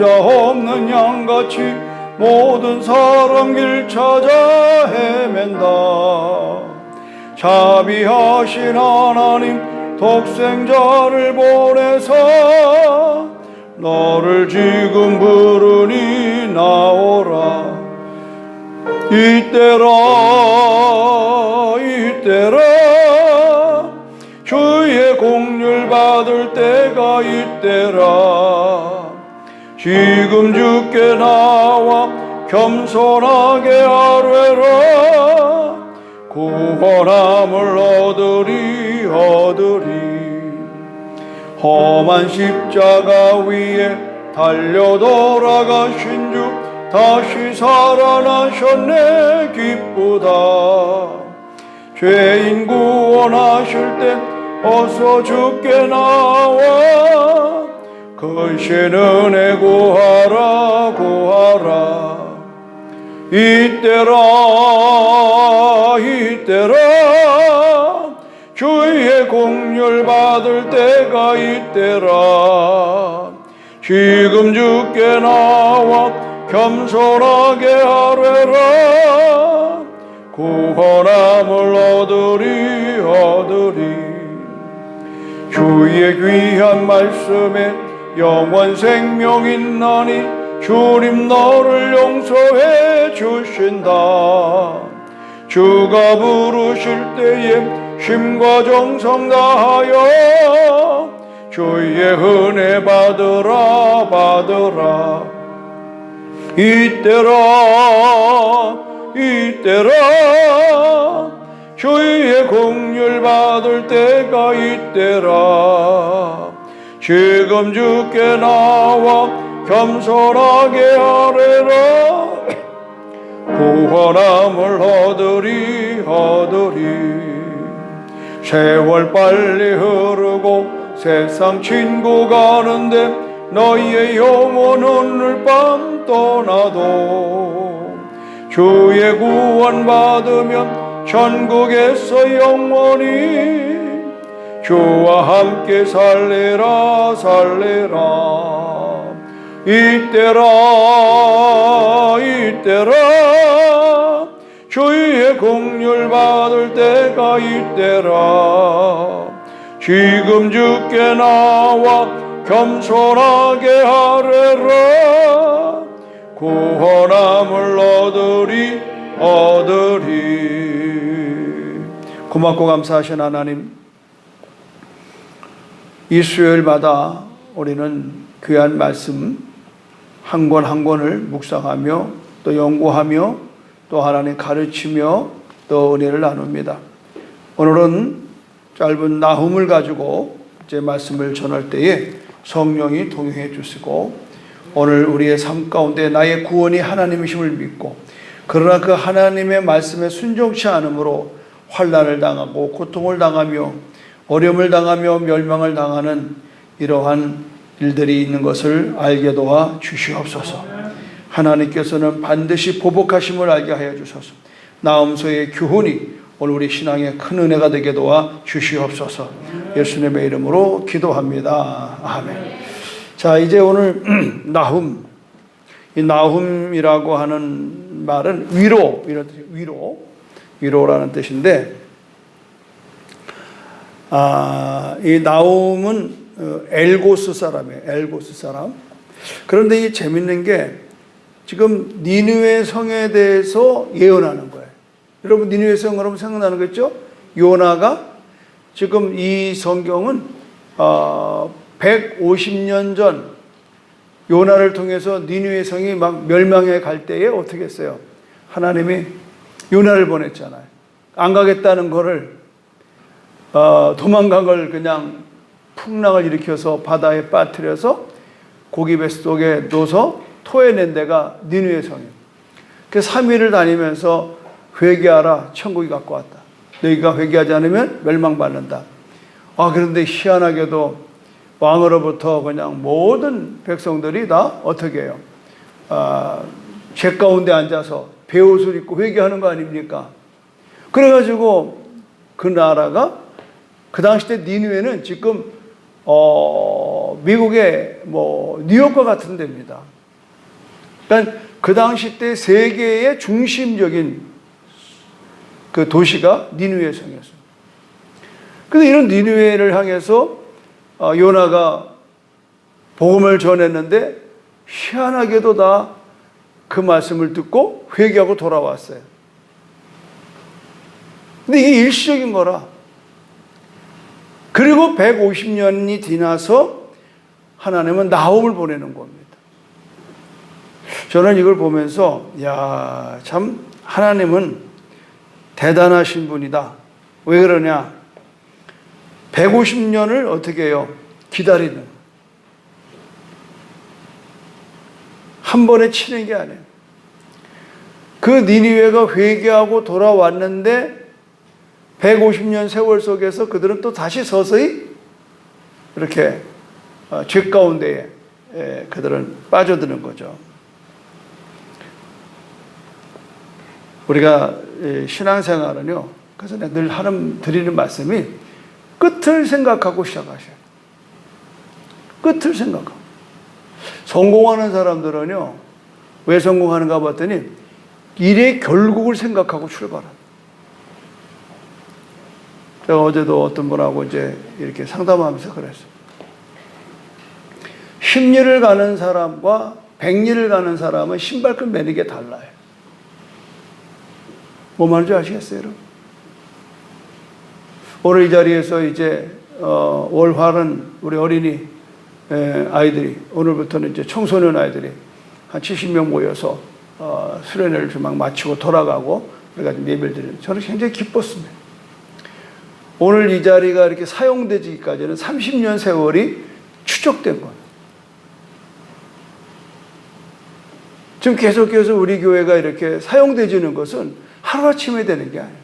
목자 없는 양같이 모든 사람 길 찾아 헤맨다. 자비하신 하나님 독생자를 보내사 너를 지금 부르니 나오라. 이때라 주의 공률 받을 때가 이때라. 지금 주께 나와 겸손하게 아뢰라. 구원함을 얻으리. 험한 십자가 위에 달려 돌아가신 주 다시 살아나셨네. 기쁘다. 죄인 구원하실 땐 어서 주께 나와 크신 은혜 구하라. 이때라 주의 공률 받을 때가 이때라. 지금 주께 나와 겸손하게 아뢰라. 구원함을 얻으리. 주의 귀한 말씀에 영원 생명 있나니 주님 너를 용서해 주신다. 주가 부르실 때에 심과 정성 다하여 주의 은혜 받으라. 이때라 주의 공률 받을 때가 이때라. 지금 주께 나와 겸손하게 아뢰라. 구원함을 얻으리. 세월 빨리 흐르고 세상 친구 가는데 너희의 영혼은 오늘 밤 떠나도 주의 구원 받으면 천국에서 영원히 주와 함께 살래라. 이때라 주의 공률 받을 때가 이때라. 지금 주께 나와 겸손하게 아뢰라. 구원함을 얻으리. 고맙고 감사하신 하나님, 이 수요일마다 우리는 귀한 말씀 한 권 한 권을 묵상하며 또 연구하며 또 하나님 가르치며 또 은혜를 나눕니다. 오늘은 짧은 나훔을 가지고 제 말씀을 전할 때에 성령이 동행해 주시고 오늘 우리의 삶 가운데 나의 구원이 하나님이심을 믿고 그러나 그 하나님의 말씀에 순종치 않으므로 환난을 당하고 고통을 당하며 어려움을 당하며 멸망을 당하는 이러한 일들이 있는 것을 알게 도와 주시옵소서. 하나님께서는 반드시 보복하심을 알게 하여 주소서. 나음서의 교훈이 오늘 우리 신앙에 큰 은혜가 되게 도와 주시옵소서. 예수님의 이름으로 기도합니다. 아멘. 자, 이제 오늘 나훔, 이 나훔이라고 하는 말은 위로라는 뜻인데, 이 나훔은 엘고스 사람이에요. 엘고스 사람. 그런데 이 재밌는 게 지금 니느웨 성에 대해서 예언하는 거예요. 여러분 니느웨 성 여러분 생각나는 거죠? 요나가 지금 이 성경은 150년 전 요나를 통해서 니느웨 성이 막 멸망해 갈 때에 어떻게 했어요? 하나님이 요나를 보냈잖아요. 안 가겠다는 거를 도망간 걸 그냥 풍랑을 일으켜서 바다에 빠뜨려서 고기 뱃속에 넣어서 토해낸 데가 니느웨 성이에요. 그래서 3일을 다니면서 회개하라, 천국이 갖고 왔다. 너희가 회개하지 않으면 멸망받는다. 그런데 희한하게도 왕으로부터 그냥 모든 백성들이 다 어떻게 해요? 제 가운데 앉아서 베옷을 입고 회개하는 거 아닙니까? 그래가지고 그 나라가 그 당시 때 니느웨는 지금 미국의 뉴욕과 같은 데입니다. 그러니까 그 당시 때 세계의 중심적인 그 도시가 니느웨 성이었습니다. 그래서 이런 니느웨를 향해서 요나가 복음을 전했는데 희한하게도 다 그 말씀을 듣고 회개하고 돌아왔어요. 근데 이게 일시적인 거라. 그리고 150년이 지나서 하나님은 나홈을 보내는 겁니다. 저는 이걸 보면서 참 하나님은 대단하신 분이다. 왜 그러냐? 150년을 어떻게 해요? 기다리는. 한 번에 치는 게 아니에요. 그 니느웨가 회개하고 돌아왔는데 150년 세월 속에서 그들은 또 다시 서서히 이렇게 죄 가운데에 그들은 빠져드는 거죠. 우리가 신앙생활은요, 그래서 내가 늘 드리는 말씀이 끝을 생각하고 시작하셔요. 끝을 생각하고. 성공하는 사람들은요, 왜 성공하는가 봤더니 일의 결국을 생각하고 출발합니다. 제가 어제도 어떤 분하고 이제 이렇게 상담하면서 그랬어요. 10리를 가는 사람과 100리를 가는 사람은 신발끈 매는 게 달라요. 뭐 말인지 아시겠어요, 여러분? 오늘 이 자리에서 이제 월화는 우리 어린이 아이들이, 오늘부터는 이제 청소년 아이들이 한 70명 모여서 수련회를 막 마치고 돌아가고 우리가 예배를 드리는, 저는 굉장히 기뻤습니다. 오늘 이 자리가 이렇게 사용되기까지는 30년 세월이 추적된 거예요. 지금 계속해서 우리 교회가 이렇게 사용되지는 것은 하루아침에 되는 게 아니에요.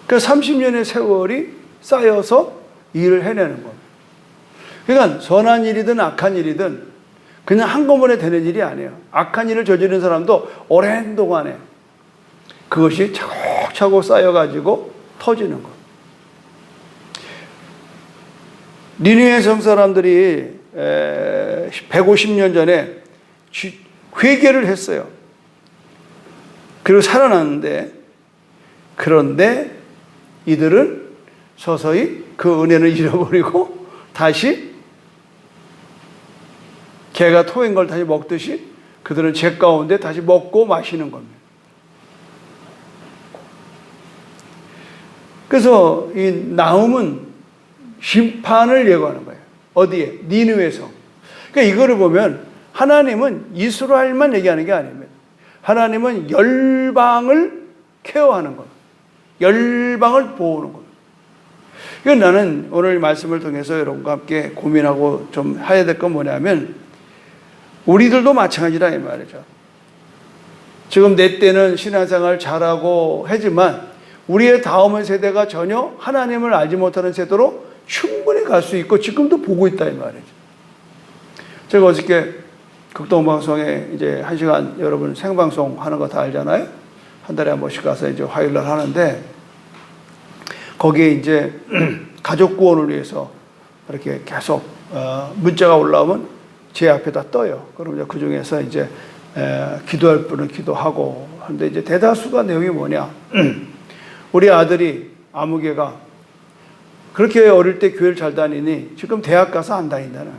그러니까 30년의 세월이 쌓여서 일을 해내는 겁니다. 그러니까 선한 일이든 악한 일이든 그냥 한꺼번에 되는 일이 아니에요. 악한 일을 저지른 사람도 오랜 동안에 그것이 차곡차곡 쌓여가지고 터지는 것. 니느웨 성 사람들이 150년 전에 회개를 했어요. 그리고 살아났는데, 그런데 이들은 서서히 그 은혜를 잃어버리고 다시 개가 토한 걸 다시 먹듯이 그들은 죄 가운데 다시 먹고 마시는 겁니다. 그래서 이 나홈은 심판을 예고하는 거예요. 어디에? 니느웨 성. 그러니까 이거를 보면 하나님은 이스라엘만 얘기하는 게 아닙니다. 하나님은 열방을 케어하는 거예요. 열방을 보호하는 거예요. 이건 나는 오늘 말씀을 통해서 여러분과 함께 고민하고 좀 해야 될 건 뭐냐면, 우리들도 마찬가지다 이 말이죠. 지금 내 때는 신앙생활 잘하고 하지만 우리의 다음 세대가 전혀 하나님을 알지 못하는 세대로 충분히 갈 수 있고 지금도 보고 있다 이 말이죠. 제가 어저께 극동방송에 이제 1시간 여러분 생방송 하는 거 다 알잖아요. 한 달에 한 번씩 가서 이제 화요일날 하는데, 거기에 이제 가족 구원을 위해서 이렇게 계속 문자가 올라오면 제 앞에다 떠요. 그럼 이제 그 중에서 이제 기도할 분은 기도하고 하는데, 이제 대다수가 내용이 뭐냐? 우리 아들이 아무개가 그렇게 어릴 때 교회를 잘 다니니 지금 대학 가서 안 다닌다는,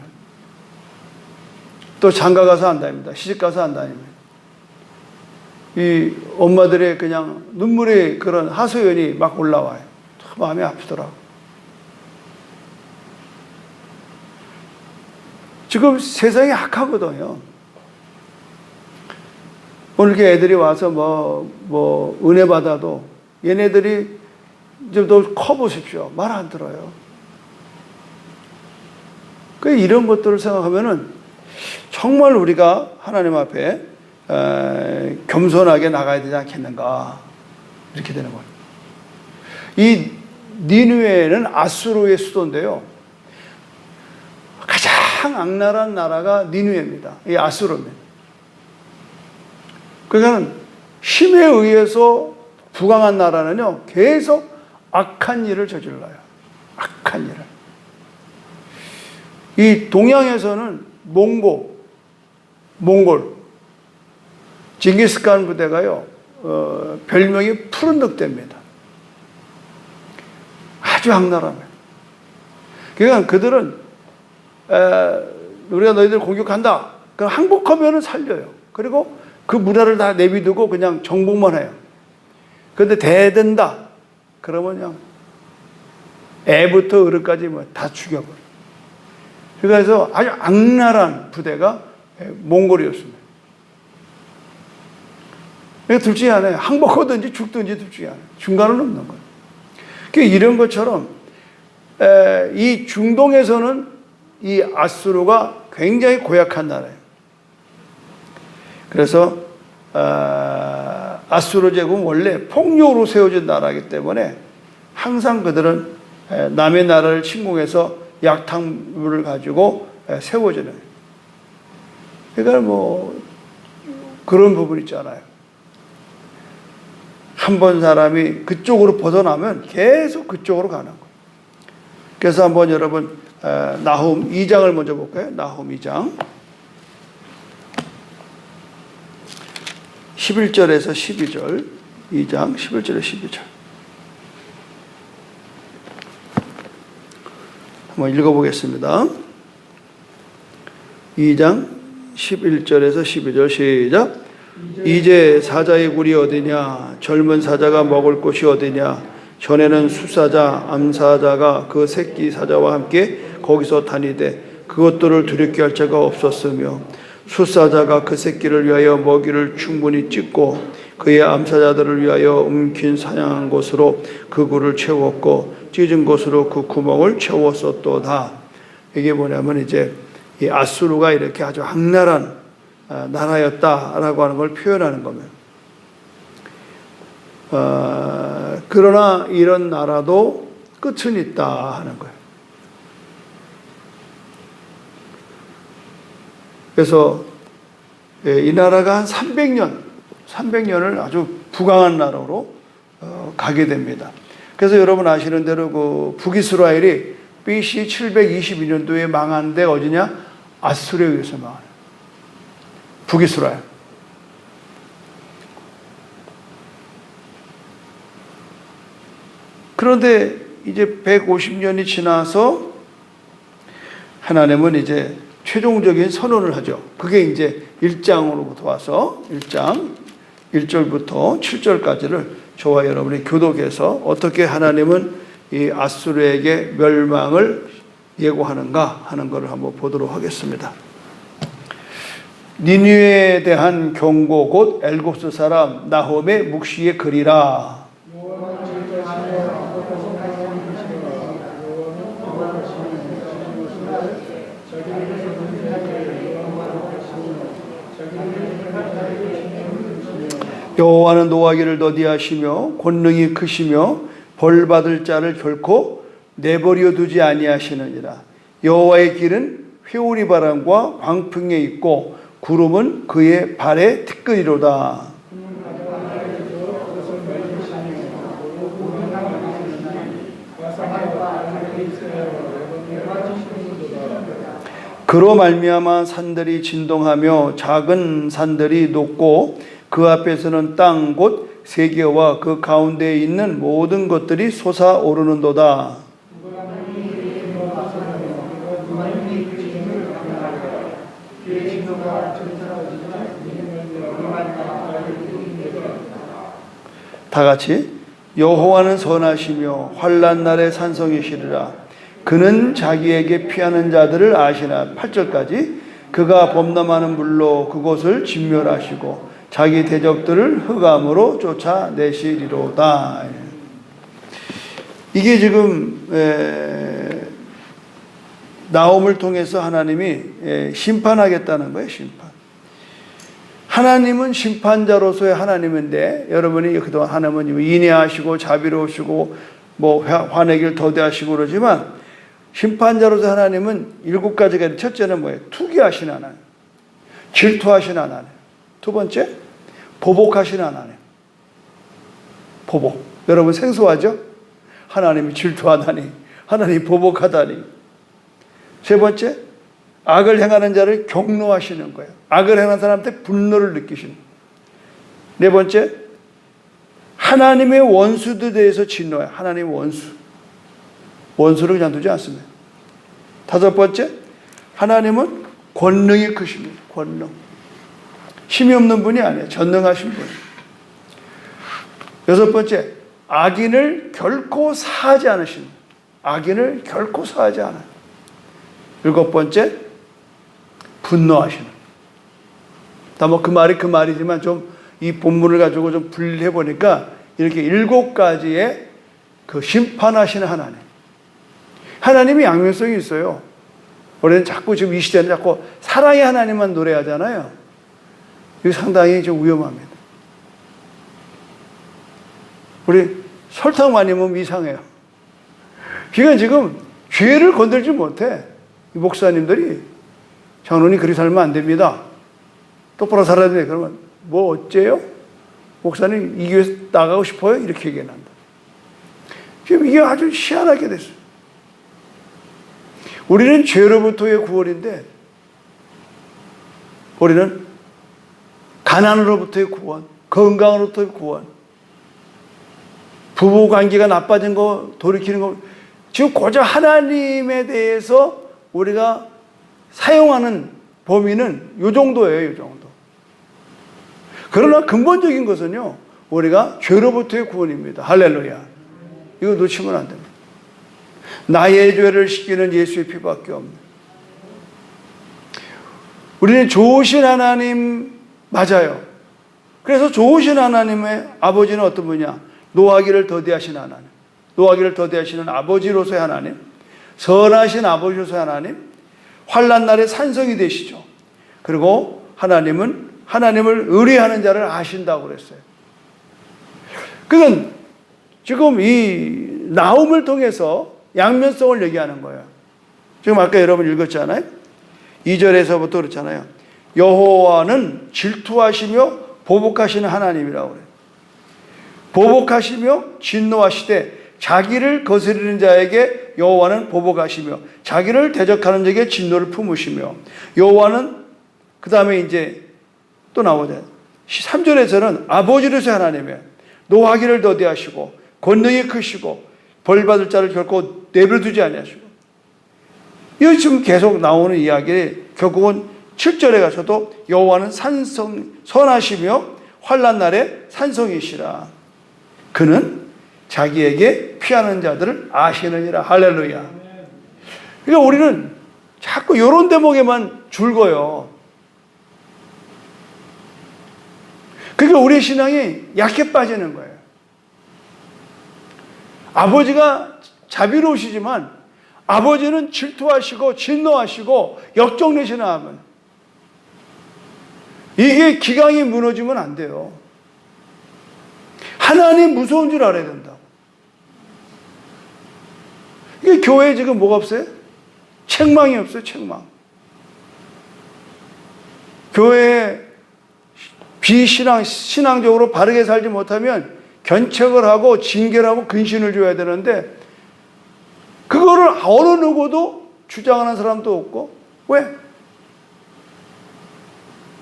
또 장가 가서 안 다닙니다. 시집 가서 안 다닙니다. 이 엄마들의 그냥 눈물의 그런 하소연이 막 올라와요. 참 마음이 아프더라고. 지금 세상이 악하거든요. 오늘 이렇게 애들이 와서 뭐 은혜 받아도 얘네들이 이제 너 커보십시오. 말 안 들어요. 그 이런 것들을 생각하면은 정말 우리가 하나님 앞에 겸손하게 나가야 되지 않겠는가, 이렇게 되는 거예요. 이 니느웨는 아수르의 수도인데요, 가장 악랄한 나라가 니느웨입니다. 이 아수르입니다. 그러니까 힘에 의해서 부강한 나라는요 계속 악한 일을 저질러요. 악한 일을. 이 동양에서는 몽골, 징기스칸 부대가요, 별명이 푸른 늑대입니다. 아주 악랄합니다. 그러니까 그들은, 우리가 너희들 공격한다. 그럼 항복하면 살려요. 그리고 그 문화를 다 내비두고 그냥 정복만 해요. 그런데 대든다. 그러면 그냥 애부터 어른까지 뭐 다 죽여버려요. 그래서 아주 악랄한 부대가 몽골이었습니다. 그러니까 둘 중에 하나예요. 항복하든지 죽든지 둘 중에 하나. 중간은 없는 거예요. 그러니까 이런 것처럼 이 중동에서는 이 아수르가 굉장히 고약한 나라예요. 그래서 아수르 제국은 원래 폭력으로 세워진 나라이기 때문에 항상 그들은 남의 나라를 침공해서 약탈물을 가지고 세워지는. 그러니까 뭐 그런 부분 있잖아요. 한 번 사람이 그쪽으로 벗어나면 계속 그쪽으로 가는 거예요. 그래서 한번 여러분 나훔 2장을 먼저 볼까요? 나훔 2장 11절에서 12절 2장 11절에서 12절 한번 읽어보겠습니다. 2장 11절에서 12절 시작. 이제 사자의 굴이 어디냐? 젊은 사자가 먹을 곳이 어디냐? 전에는 수사자, 암사자가 그 새끼 사자와 함께 거기서 다니되 그것들을 두렵게 할 자가 없었으며 수사자가 그 새끼를 위하여 먹이를 충분히 찢고 그의 암사자들을 위하여 움킨 사냥한 곳으로 그 굴을 채웠고 찢은 곳으로 그 구멍을 채웠었도다. 이게 뭐냐면 이제 이 아수르가 이렇게 아주 악랄한 나라였다라고 하는 걸 표현하는 겁니다. 그러나 이런 나라도 끝은 있다 하는 거예요. 그래서 이 나라가 한 300년을 아주 부강한 나라로 가게 됩니다. 그래서 여러분 아시는 대로 그 북이스라엘이 BC 722년도에 망한 데 어디냐? 아수르에 의해서 망해요. 북이스라엘. 그런데 이제 150년이 지나서 하나님은 이제 최종적인 선언을 하죠. 그게 이제 1장으로부터 와서 1장 1절부터 7절까지를 저와 여러분이 교독해서 어떻게 하나님은 이 아수르에게 멸망을 예고하는가 하는 것을 한번 보도록 하겠습니다. 니느웨에 대한 경고 곧 엘고스 사람 나홈의 묵시의 글이라. 여호와는 노하기를 더디하시며 권능이 크시며 벌받을 자를 결코 내버려 두지 아니하시느니라. 여호와의 길은 회오리 바람과 광풍에 있고 구름은 그의 발에 티끌이로다. 그로 말미암아 산들이 진동하며 작은 산들이 녹고 그 앞에서는 땅 곧 세계와 그 가운데에 있는 모든 것들이 솟아오르는도다. 다 같이 여호와는 선하시며 환난 날에 산성이시리라. 그는 자기에게 피하는 자들을 아시나. 8절까지 그가 범람하는 물로 그곳을 진멸하시고 자기 대적들을 흑암으로 쫓아내시리로다. 이게 지금 나홈을 통해서 하나님이 심판하겠다는 거예요. 심판. 하나님은 심판자로서의 하나님인데 여러분이 그동안 하나님은 인애하시고 자비로우시고 뭐 화내기를 더디하시고 그러지만 심판자로서 하나님은 7가지가 첫째는 뭐예요? 투기하신 하나님, 질투하신 하나님. 두 번째, 보복하신 하나님. 보복. 여러분 생소하죠? 하나님이 질투하다니, 하나님이 보복하다니. 세 번째, 악을 행하는 자를 경노하시는 거예요. 악을 행하는 사람한테 분노를 느끼시는 거예요. 네 번째, 하나님의 원수들에 대해서 진노해요. 하나님의 원수. 원수를 그냥 두지 않습니다. 다섯 번째, 하나님은 권능이 크십니다. 권능. 힘이 없는 분이 아니에요. 전능하신 분. 여섯 번째, 악인을 결코 사하지 않으십니다. 악인을 결코 사하지 않아요. 일곱 번째, 분노하시는. 다 뭐 그 말이 그 말이지만 좀 이 본문을 가지고 좀 분리해 보니까 이렇게 일곱 가지의 그 심판하시는 하나님. 하나님이 양면성이 있어요. 우리는 자꾸 지금 이 시대는 자꾸 사랑의 하나님만 노래하잖아요. 이거 상당히 좀 위험합니다. 우리 설탕 많이 먹으면 이상해요. 그러니까 지금 죄를 건들지 못해. 목사님들이 장로님 그렇게 살면 안 됩니다. 똑바로 살아야 돼. 그러면 뭐 어째요? 목사님 이 교회 나가고 싶어요? 이렇게 얘기한다. 지금 이게 아주 희한하게 됐어요. 우리는 죄로부터의 구원인데 우리는 가난으로부터의 구원, 건강으로부터의 구원, 부부관계가 나빠진 거 돌이키는 거, 지금 고작 하나님에 대해서 우리가 사용하는 범위는 이 정도예요. 이 정도. 그러나 근본적인 것은요, 우리가 죄로부터의 구원입니다. 할렐루야. 이거 놓치면 안 됩니다. 나의 죄를 씻기는 예수의 피밖에 없는. 우리는 좋으신 하나님 맞아요. 그래서 좋으신 하나님의 아버지는 어떤 분이냐? 노하기를 더디하신 하나님, 노하기를 더디하시는 아버지로서의 하나님, 선하신 아버지로서의 하나님, 환난 날에 산성이 되시죠. 그리고 하나님은 하나님을 의뢰하는 자를 아신다고 그랬어요. 그건 지금 이 나움을 통해서 양면성을 얘기하는 거예요. 지금 아까 여러분 읽었잖아요. 2절에서부터 그렇잖아요. 여호와는 질투하시며 보복하시는 하나님이라고 그래요. 보복하시며 진노하시되 자기를 거스리는 자에게 여호와는 보복하시며 자기를 대적하는 자에게 진노를 품으시며 여호와는 그 다음에 이제 또 나오잖아요. 3절에서는 아버지로서의 하나님이에요. 노하기를 더디하시고 권능이 크시고 벌받을 자를 결코 내버려두지 아니하시고. 이거 지금 계속 나오는 이야기. 결국은 7절에 가서도 여호와는 선하시며 환난 날에 산성이시라. 그는 자기에게 피하는 자들을 아시느니라. 할렐루야. 그러니까 우리는 자꾸 이런 대목에만 줄거요. 그러니까 우리의 신앙이 약해 빠지는 거예요. 아버지가 자비로우시지만 아버지는 질투하시고 진노하시고 역정내시는 아버지. 이게 기강이 무너지면 안 돼요. 하나님 무서운 줄 알아야 된다고. 이게 교회에 지금 뭐가 없어요? 책망이 없어요. 책망. 교회에 신앙적으로 바르게 살지 못하면 견책을 하고 징계를 하고 근신을 줘야 되는데 그거를 어느 누구도 주장하는 사람도 없고. 왜?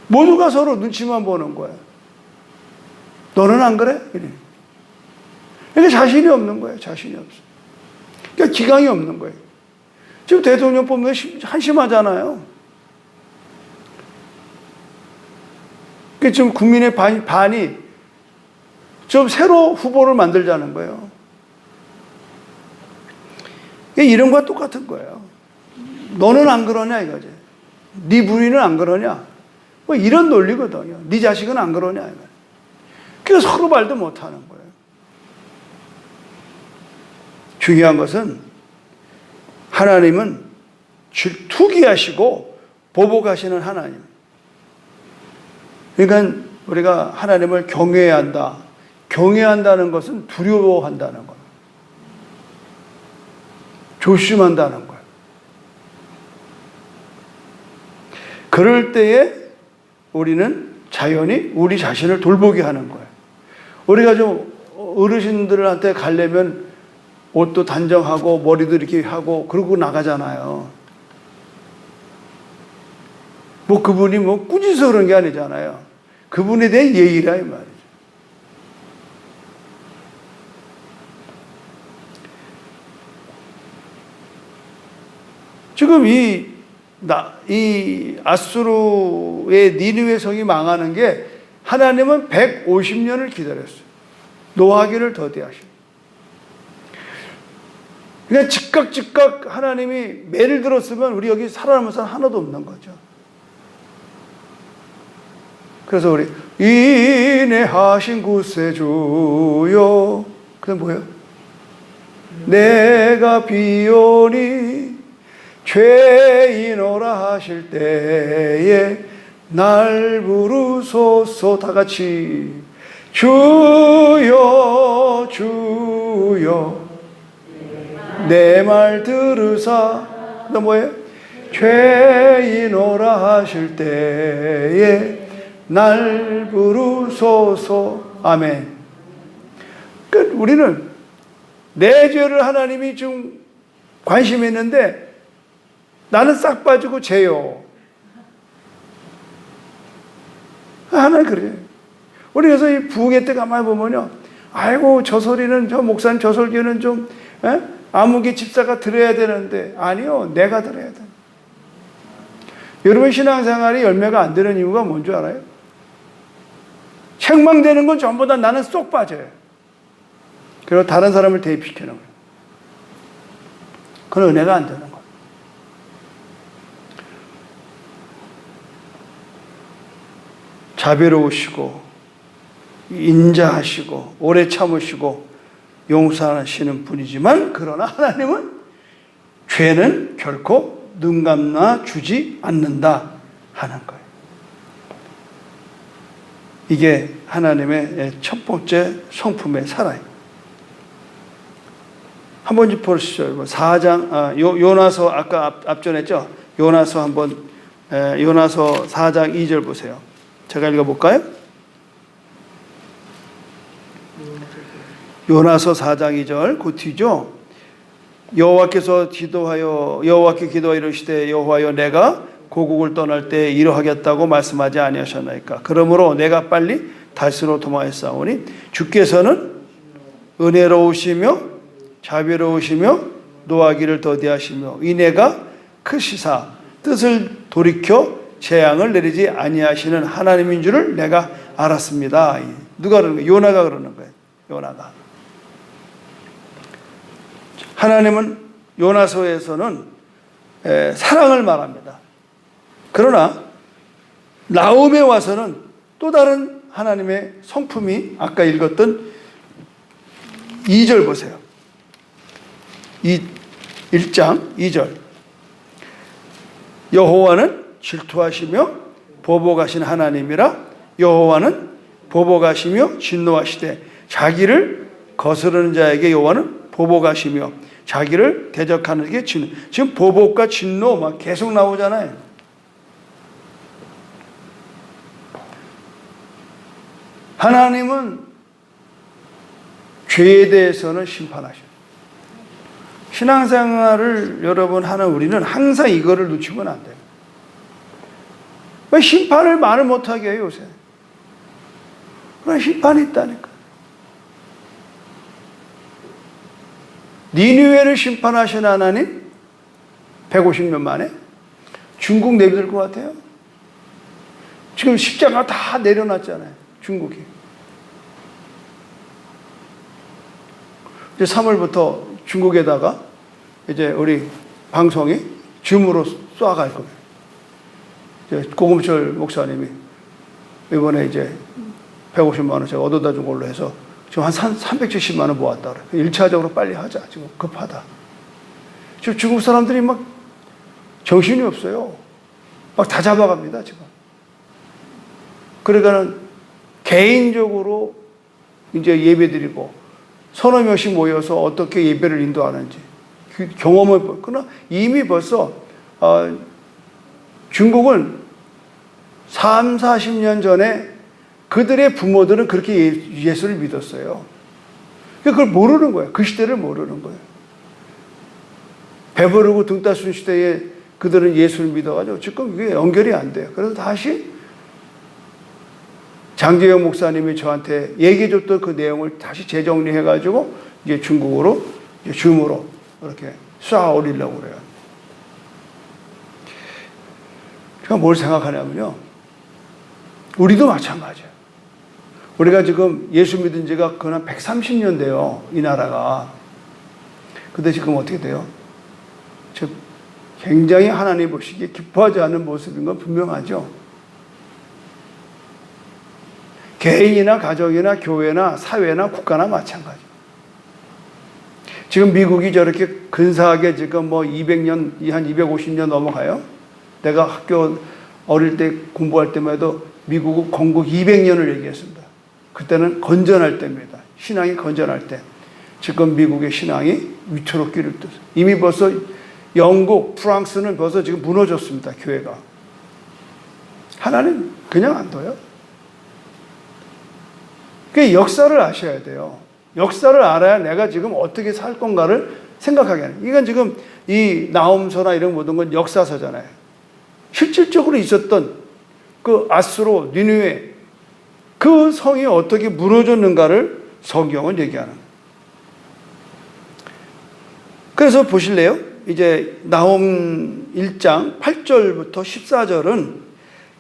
모두가 서로 눈치만 보는 거예요. 너는 안 그래? 이래. 그러니까 자신이 없는 거예요. 자신이 없어. 그러니까 기강이 없는 거예요. 지금 대통령 뽑는 거 한심하잖아요. 지금 국민의 반이 좀 새로 후보를 만들자는 거예요. 이런 거와 똑같은 거예요. 너는 안 그러냐 이거지. 네 부인은 안 그러냐. 뭐 이런 논리거든요. 네 자식은 안 그러냐 이거. 그래서 서로 말도 못하는 거예요. 중요한 것은 하나님은 투기하시고 보복하시는 하나님. 그러니까 우리가 하나님을 경외해야 한다. 경외한다는 것은 두려워한다는 거예요. 조심한다는 거예요. 그럴 때에 우리는 자연히 우리 자신을 돌보게 하는 거예요. 우리가 좀 어르신들한테 가려면 옷도 단정하고 머리도 이렇게 하고 그러고 나가잖아요. 뭐 그분이 뭐 꾸짖어서 그런 게 아니잖아요. 그분에 대한 예의라 이 말이죠. 지금 이 아수르의 니느웨 성이 망하는 게 하나님은 150년을 기다렸어요. 노하기를 더디하시고. 그냥 즉각 하나님이 매를 들었으면 우리 여기 살아남은 사람 하나도 없는 거죠. 그래서 우리 인내하신 구세주여, 그게 뭐예요? 내가 비오니 죄인오라 하실 때에 날 부르소서. 다 같이 주여 주여 내 말 들으사. 너 뭐예요? 죄인오라 하실 때에 날 부르소서. 아멘. 그러니까 우리는 내 죄를 하나님이 좀 관심이 있는데 나는 싹 빠지고 죄요. 하나님 그래요. 우리 그래서 이 부흥회 때 가만히 보면요, 아이고 저 소리는 저 목사님 저 설교는 좀 아무개 집사가 들어야 되는데, 아니요, 내가 들어야 돼. 여러분 신앙생활이 열매가 안 되는 이유가 뭔 줄 알아요? 책망되는 건 전부 다 나는 쏙 빠져요. 그리고 다른 사람을 대입시키는 거예요. 그건 은혜가 안 되는 거예요. 자비로우시고 인자하시고 오래 참으시고 용서하시는 분이지만, 그러나 하나님은 죄는 결코 눈 감아 주지 않는다 하는 거예요. 이게 하나님의 첫 번째 성품의 사랑이에요. 한번 짚어보시죠. 4장, 요나서 아까 앞전했죠? 요나서 한번, 요나서 4장 2절 보세요. 제가 읽어볼까요? 요나서 4장 2절, 그 뒤죠. 여호와께 기도하여 이르시되 여호와여 내가 고국을 떠날 때 이러하겠다고 말씀하지 아니하셨나이까. 그러므로 내가 빨리 다시로 도망하였사오니 주께서는 은혜로우시며 자비로우시며 노하기를 더디하시며 인애가 크시사 뜻을 돌이켜 재앙을 내리지 아니하시는 하나님인 줄을 내가 알았습니다. 누가 그러는 거예요? 요나가 그러는 거예요. 요나가. 하나님은 요나서에서는 사랑을 말합니다. 그러나 나움에 와서는 또 다른 하나님의 성품이 아까 읽었던 2절 보세요. 1장 2절. 여호와는 질투하시며 보복하신 하나님이라. 여호와는 보복하시며 진노하시되 자기를 거스르는 자에게 여호와는 보복하시며 자기를 대적하는 게 진노. 지금 보복과 진노 막 계속 나오잖아요. 하나님은 죄에 대해서는 심판하셔요. 신앙생활을 여러분 하는 우리는 항상 이거를 놓치면 안 돼요. 왜 심판을 말을 못하게 해요, 요새? 그런 심판이 있다니까. 니느웨를 심판하신 하나님 150년 만에 중국 내비둘 것 같아요. 지금 십자가 다 내려놨잖아요, 중국이. 이제 3월부터 중국에다가 이제 우리 방송이 줌으로 쏴갈 거예요. 이제 고금철 목사님이 이번에 이제 150만 원 제가 얻어다 준 걸로 해서 지금 한 370만 원 모았다 그래. 1차적으로 빨리 하자. 지금 급하다. 지금 중국 사람들이 막 정신이 없어요. 막 다 잡아갑니다, 지금. 그러니까는 개인적으로 이제 예배 드리고 서너 명씩 모여서 어떻게 예배를 인도하는지 경험을, 그러나 이미 벌써 중국은 3, 40년 전에 그들의 부모들은 그렇게 예수를 믿었어요. 그걸 모르는 거예요. 그 시대를 모르는 거예요. 배부르고 등 따순 시대에 그들은 예수를 믿어가지고 지금 이게 연결이 안 돼요. 그래서 다시 장재영 목사님이 저한테 얘기해줬던 그 내용을 다시 재정리해가지고 이제 중국어로, 이제 줌으로 이렇게 쏴 올리려고 그래요. 제가 뭘 생각하냐면요. 우리도 마찬가지예요. 우리가 지금 예수 믿은 지가 그냥 130년 돼요. 이 나라가. 근데 지금 어떻게 돼요? 즉, 굉장히 하나님 보시기에 기뻐하지 않는 모습인 건 분명하죠. 개인이나 가정이나 교회나 사회나 국가나 마찬가지. 지금 미국이 저렇게 근사하게 지금 뭐 200년, 한 250년 넘어가요. 내가 학교 어릴 때 공부할 때만 해도 미국은 건국 200년을 얘기했습니다. 그때는 건전할 때입니다. 신앙이 건전할 때. 지금 미국의 신앙이 위태롭기를 뜻. 이미 벌써 영국, 프랑스는 벌써 지금 무너졌습니다. 교회가. 하나님 그냥 안 둬요. 그 역사를 아셔야 돼요. 역사를 알아야 내가 지금 어떻게 살 건가를 생각하게 하는. 이건 지금 이 나홈서나 이런 모든 건 역사서잖아요. 실질적으로 있었던 그 아수로, 니느웨 그 성이 어떻게 무너졌는가를 성경은 얘기하는 거예요. 그래서 보실래요? 이제 나홈 1장 8절부터 14절은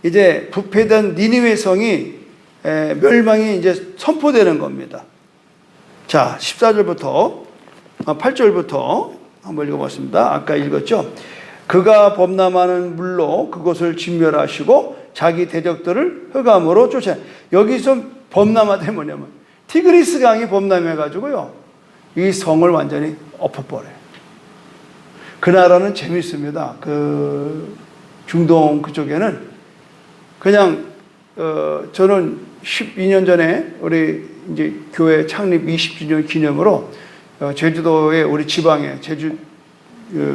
이제 부패된 니느웨 성이 멸망이 이제 선포되는 겁니다. 자, 14절부터 8절부터 한번 읽어봤습니다. 아까 읽었죠? 그가 범람하는 물로 그것을 진멸하시고 자기 대적들을 흑암으로 쫓아. 여기서 범람하다 뭐냐면 티그리스 강이 범람해가지고요. 이 성을 완전히 엎어버려요. 그 나라는 재밌습니다. 그 중동 그쪽에는 그냥 저는 12년 전에 우리 이제 교회 창립 20주년 기념으로 제주도의 우리 지방에 제주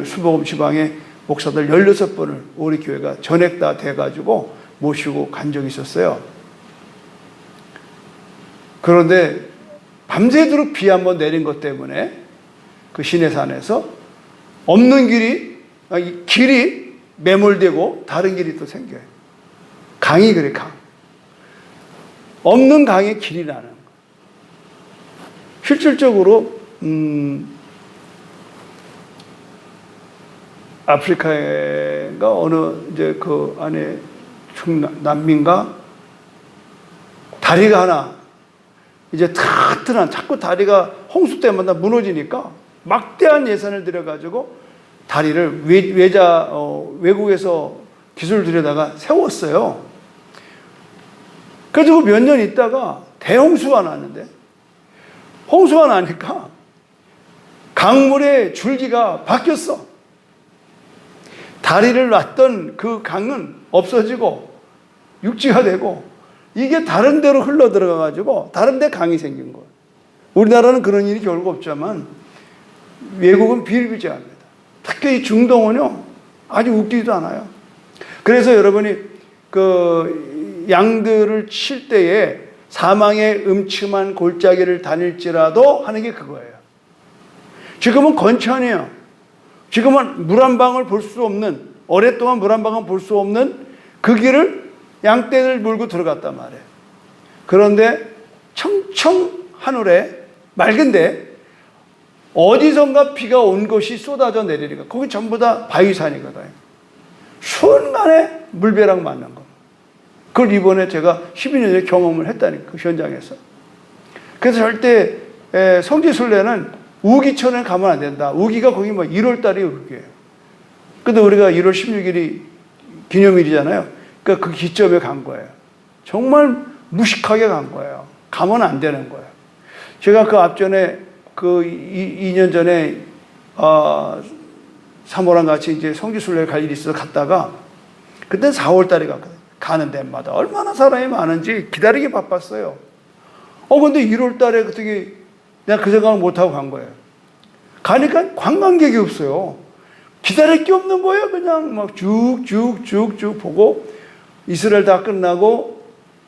수복음 지방에 목사들 16분을 우리 교회가 전액 다 돼가지고 모시고 간 적이 있었어요. 그런데 밤새도록 비 한번 내린 것 때문에 그 시내산에서 없는 길이 매몰되고 다른 길이 또 생겨요. 강이 그래, 강. 없는 강에 길이 나는 거예요. 실질적으로 아프리카가 어느 이제 그 안에 중남미인가 다리가 하나 이제 튼튼한 자꾸 다리가 홍수 때마다 무너지니까 막대한 예산을 들여가지고 다리를 외국에서 기술을 들여다가 세웠어요. 그래서 몇 년 있다가 대홍수가 났는데 홍수가 나니까 강물의 줄기가 바뀌었어. 다리를 놨던 그 강은 없어지고 육지가 되고 이게 다른 데로 흘러 들어가가지고 다른 데 강이 생긴 거예요. 우리나라는 그런 일이 결국 없지만 외국은 비일비재합니다. 특히 이 중동은요 아주 웃기지도 않아요. 그래서 여러분이 그 양들을 칠 때에 사망의 음침한 골짜기를 다닐지라도 하는 게 그거예요. 지금은 건천이에요. 지금은 물 한 방울 볼 수 없는, 오랫동안 물 한 방울 볼 수 없는 그 길을 양떼를 몰고 들어갔단 말이에요. 그런데 청청 하늘에 맑은데 어디선가 비가 온 것이 쏟아져 내리니까 거기 전부 다 바위산이거든요. 순간에 물벼락 맞는 거. 그걸 이번에 제가 12년 전에 경험을 했다니까, 그 현장에서. 그래서 절대 성지순례는 우기천에 가면 안 된다. 우기가 거기 뭐 1월 달이 우기예요. 근데 우리가 1월 16일이 기념일이잖아요. 그러니까 그 기점에 간 거예요. 정말 무식하게 간 거예요. 가면 안 되는 거예요. 제가 그 앞전에 그 2년 전에 사모랑 같이 이제 성지순례 갈 일이 있어서 갔다가 그때는 4월 달에 갔거든요. 가는 데마다 얼마나 사람이 많은지 기다리기 바빴어요. 근데 1월 달에 어떻게 내가 그 생각을 못하고 간 거예요. 가니까 관광객이 없어요. 기다릴 게 없는 거예요. 그냥 막 쭉쭉쭉쭉 보고 이스라엘 다 끝나고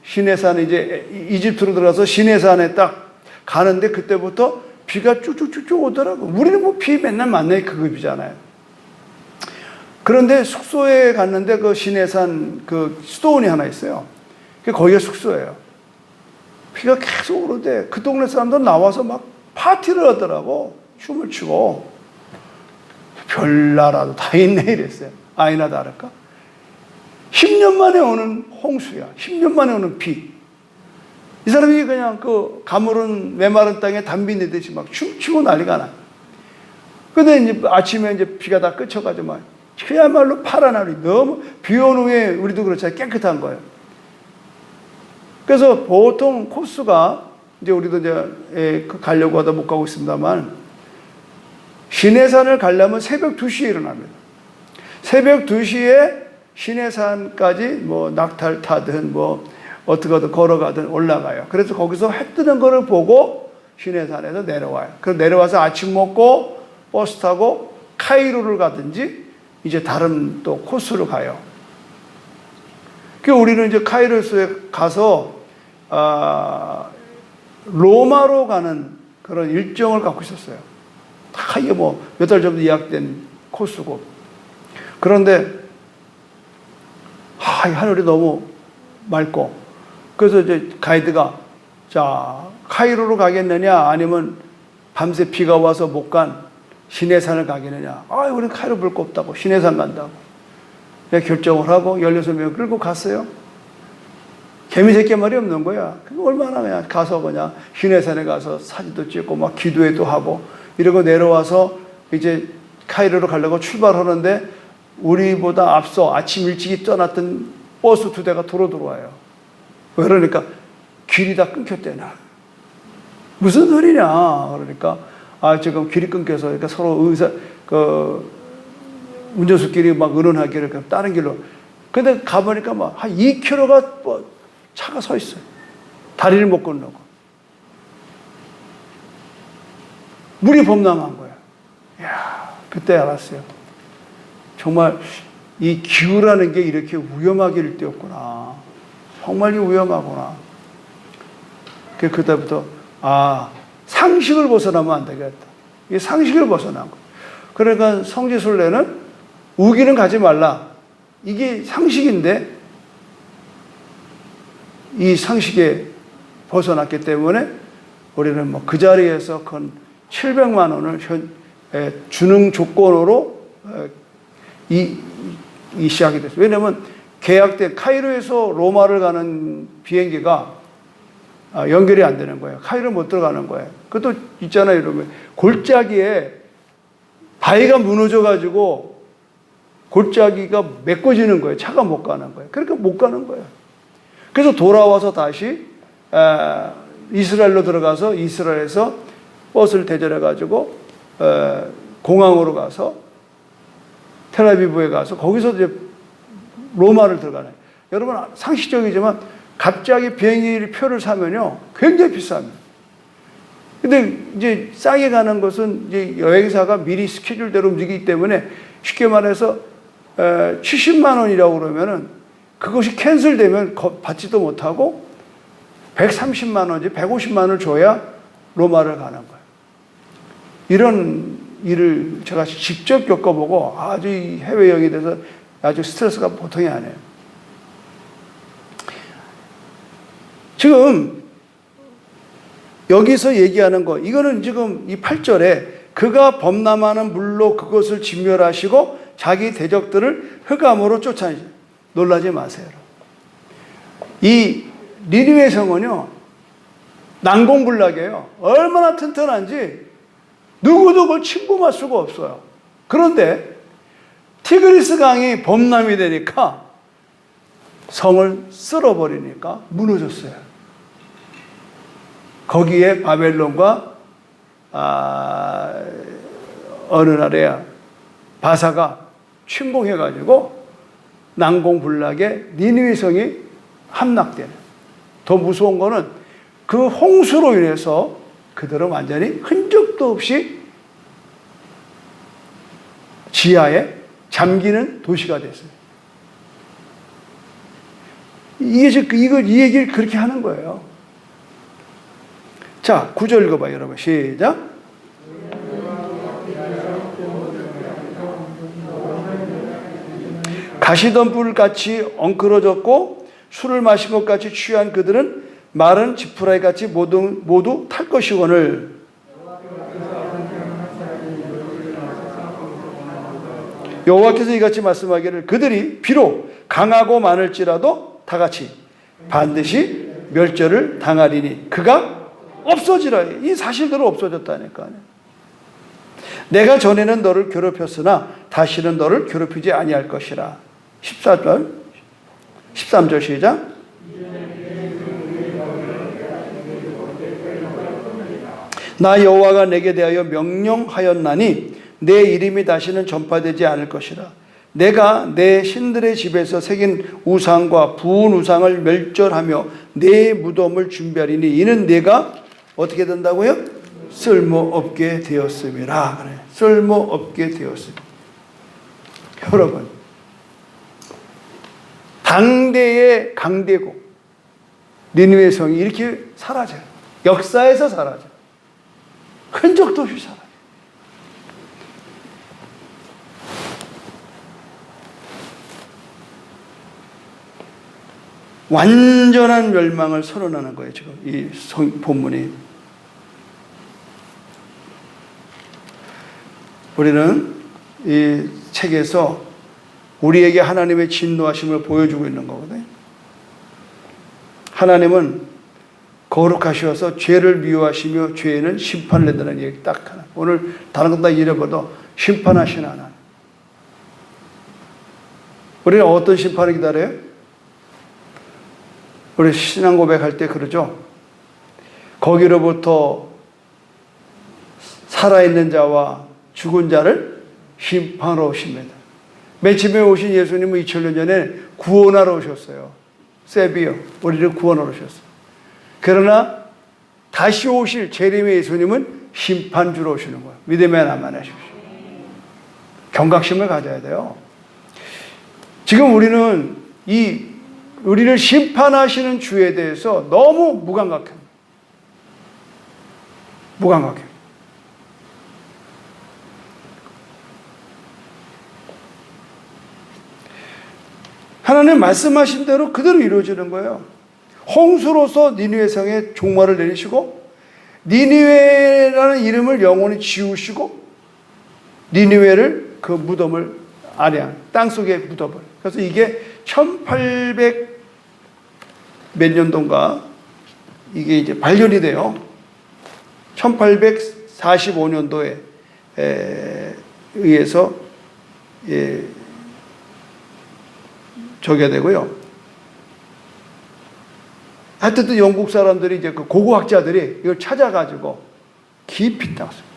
시내산 이제 이집트로 들어가서 시내산에 딱 가는데 그때부터 비가 쭉쭉쭉쭉 오더라고. 우리는 뭐 비 맨날 만나요. 그 급이잖아요. 그런데 숙소에 갔는데 그 시내산 그 수도원이 하나 있어요. 거기가 숙소예요. 비가 계속 오는데 그 동네 사람들 나와서 막 파티를 하더라고. 춤을 추고. 별나라도 다 있네 이랬어요. 아니나 다를까? 10년 만에 오는 홍수야. 10년 만에 오는 비. 이 사람이 그냥 그 가물은 메마른 땅에 담비 내듯이 막 춤추고 난리가 나. 근데 이제 아침에 이제 비가 다 그쳐가지고 막 그야말로 파란 하늘이 너무 비 온 후에 우리도 그렇잖아요. 깨끗한 거예요. 그래서 보통 코스가 이제 우리도 이제 가려고 하다 못 가고 있습니다만 시내산을 가려면 새벽 2시에 일어납니다. 새벽 2시에 시내산까지 뭐 낙타를 타든 뭐 어떻게든 걸어가든 올라가요. 그래서 거기서 해 뜨는 거를 보고 시내산에서 내려와요. 그래서 내려와서 아침 먹고 버스 타고 카이로를 가든지 이제 다른 또 코스로 가요. 그 우리는 이제 카이로에 가서 로마로 가는 그런 일정을 갖고 있었어요. 다 이게 뭐 몇 달 전부터 예약된 코스고. 그런데 하늘이 너무 맑고 그래서 이제 가이드가 자 카이로로 가겠느냐 아니면 밤새 비가 와서 못 간 시내산을 가겠느냐. 우리는 카이로 볼 거 없다고 시내산 간다고. 내가 결정을 하고 16명 끌고 갔어요. 개미새끼 말이 없는 거야. 그거 얼마나 그냥 가서 그냥 시내산에 가서 사진도 찍고 막 기도회도 하고 이러고 내려와서 이제 카이로로 가려고 출발하는데 우리보다 앞서 아침 일찍이 떠났던 버스 2대가 도로 들어와요. 그러니까 길이 다 끊겼대 나. 무슨 소리냐. 그러니까 지금 길이 끊겨서 그러니까 서로 운전수끼리 막 의논하기를 다른 길로. 근데 가보니까 막 한 2km가 뭐 차가 서 있어요. 다리를 못 건너고. 물이 범람한 거야. 이야, 그때 알았어요. 정말 이 기후라는 게 이렇게 위험하게 일 때였구나. 정말 위험하구나. 그때부터 상식을 벗어나면 안 되겠다. 이 상식을 벗어난 거. 그러니까 성지순례는 우기는 가지 말라. 이게 상식인데 이 상식에 벗어났기 때문에 우리는 뭐 그 자리에서 건 700만 원을 주능 조건으로 시작이 됐어요. 왜냐하면 계약 때 카이로에서 로마를 가는 비행기가 연결이 안 되는 거예요. 카이로 못 들어가는 거예요. 그것도 있잖아요, 여러분. 골짜기에 바위가 무너져가지고 골짜기가 메꿔지는 거예요. 차가 못 가는 거예요. 그러니까 못 가는 거예요. 그래서 돌아와서 다시 이스라엘로 들어가서 이스라엘에서 버스를 대절해가지고 공항으로 가서 텔아비브에 가서 거기서 이제 로마를 들어가는. 여러분 상식적이지만 갑자기 비행기 표를 사면요 굉장히 비쌉니다. 근데 이제 싸게 가는 것은 이제 여행사가 미리 스케줄대로 움직이기 때문에 쉽게 말해서 70만 원이라고 그러면은 그것이 캔슬되면 받지도 못하고 130만 원인지 150만 원을 줘야 로마를 가는 거예요. 이런 일을 제가 직접 겪어보고 아주 해외 여행에 대해서 아주 스트레스가 보통이 아니에요. 지금 여기서 얘기하는 거, 이거는 지금 이 8절에 그가 범람하는 물로 그것을 진멸하시고 자기 대적들을 흑암으로 쫓아내시고. 놀라지 마세요. 이 니느웨 성은요 난공불락이에요. 얼마나 튼튼한지 누구도 그걸 침범할 수가 없어요. 그런데 티그리스 강이 범람이 되니까 성을 쓸어버리니까 무너졌어요. 거기에 바벨론과 어느 나라야 바사가 침공해가지고 난공불락에 니느웨 성이 함락되는. 더 무서운 거는 그 홍수로 인해서 그들은 완전히 흔적도 없이 지하에 잠기는 도시가 됐어요. 이 얘기를 그렇게 하는 거예요. 자, 9절 읽어봐요, 여러분. 시작. 가시던 뿔같이 엉클어졌고 술을 마신 것 같이 취한 그들은 마른 지푸라기 같이 모두 탈 것이거늘 여호와께서 이같이 말씀하기를 그들이 비록 강하고 많을지라도 다 같이 반드시 멸절을 당하리니 그가 없어지라. 이 사실대로 없어졌다니까요. 내가 전에는 너를 괴롭혔으나 다시는 너를 괴롭히지 아니할 것이라. 14절 13절 시작. 나 여호와가 내게 대하여 명령하였나니 내 이름이 다시는 전파되지 않을 것이라. 내가 내 신들의 집에서 새긴 우상과 부은 우상을 멸절하며 내 무덤을 준비하리니 이는 내가 어떻게 된다고요? 쓸모없게 되었음이라. 그래. 쓸모없게 되었음. 여러분, 당대의 강대국 니느웨 성이 이렇게 사라져요. 역사에서 사라져. 흔적도 없이 사라져. 완전한 멸망을 선언하는 거예요. 지금 이 본문이. 우리는 이 책에서 우리에게 하나님의 진노하심을 보여주고 있는 거거든요. 하나님은 거룩하셔서 죄를 미워하시며 죄에는 심판을 내다는 얘기 딱 하나. 오늘 다른 건 다 잃어버려도 심판하신 하나님. 우리는 어떤 심판을 기다려요? 우리 신앙 고백할 때 그러죠. 거기로부터 살아있는 자와 죽은 자를 심판하러 오십니다. 맨 처음에 오신 예수님은 2000년 전에 구원하러 오셨어요. 세비어, 우리를 구원하러 오셨어요. 그러나 다시 오실 재림의 예수님은 심판주로 오시는 거예요. 믿음에 나만 하십시오. 경각심을 가져야 돼요. 지금 우리는 우리를 심판하시는 주에 대해서 너무 무감각해요. 무감각해요. 하나님 말씀하신 대로 그대로 이루어지는 거예요. 홍수로서 니느웨 성에 종말을 내리시고 니느웨라는 이름을 영원히 지우시고 니느웨를 그 무덤을 아량 땅속에 묻어버려요. 그래서 이게 1800 몇 년도인가 이게 이제 발견이 돼요. 1845년도에 의해서 저게 되고요. 하여튼 영국 사람들이 이제 그 고고학자들이 이걸 찾아가지고 깊이 땄어요.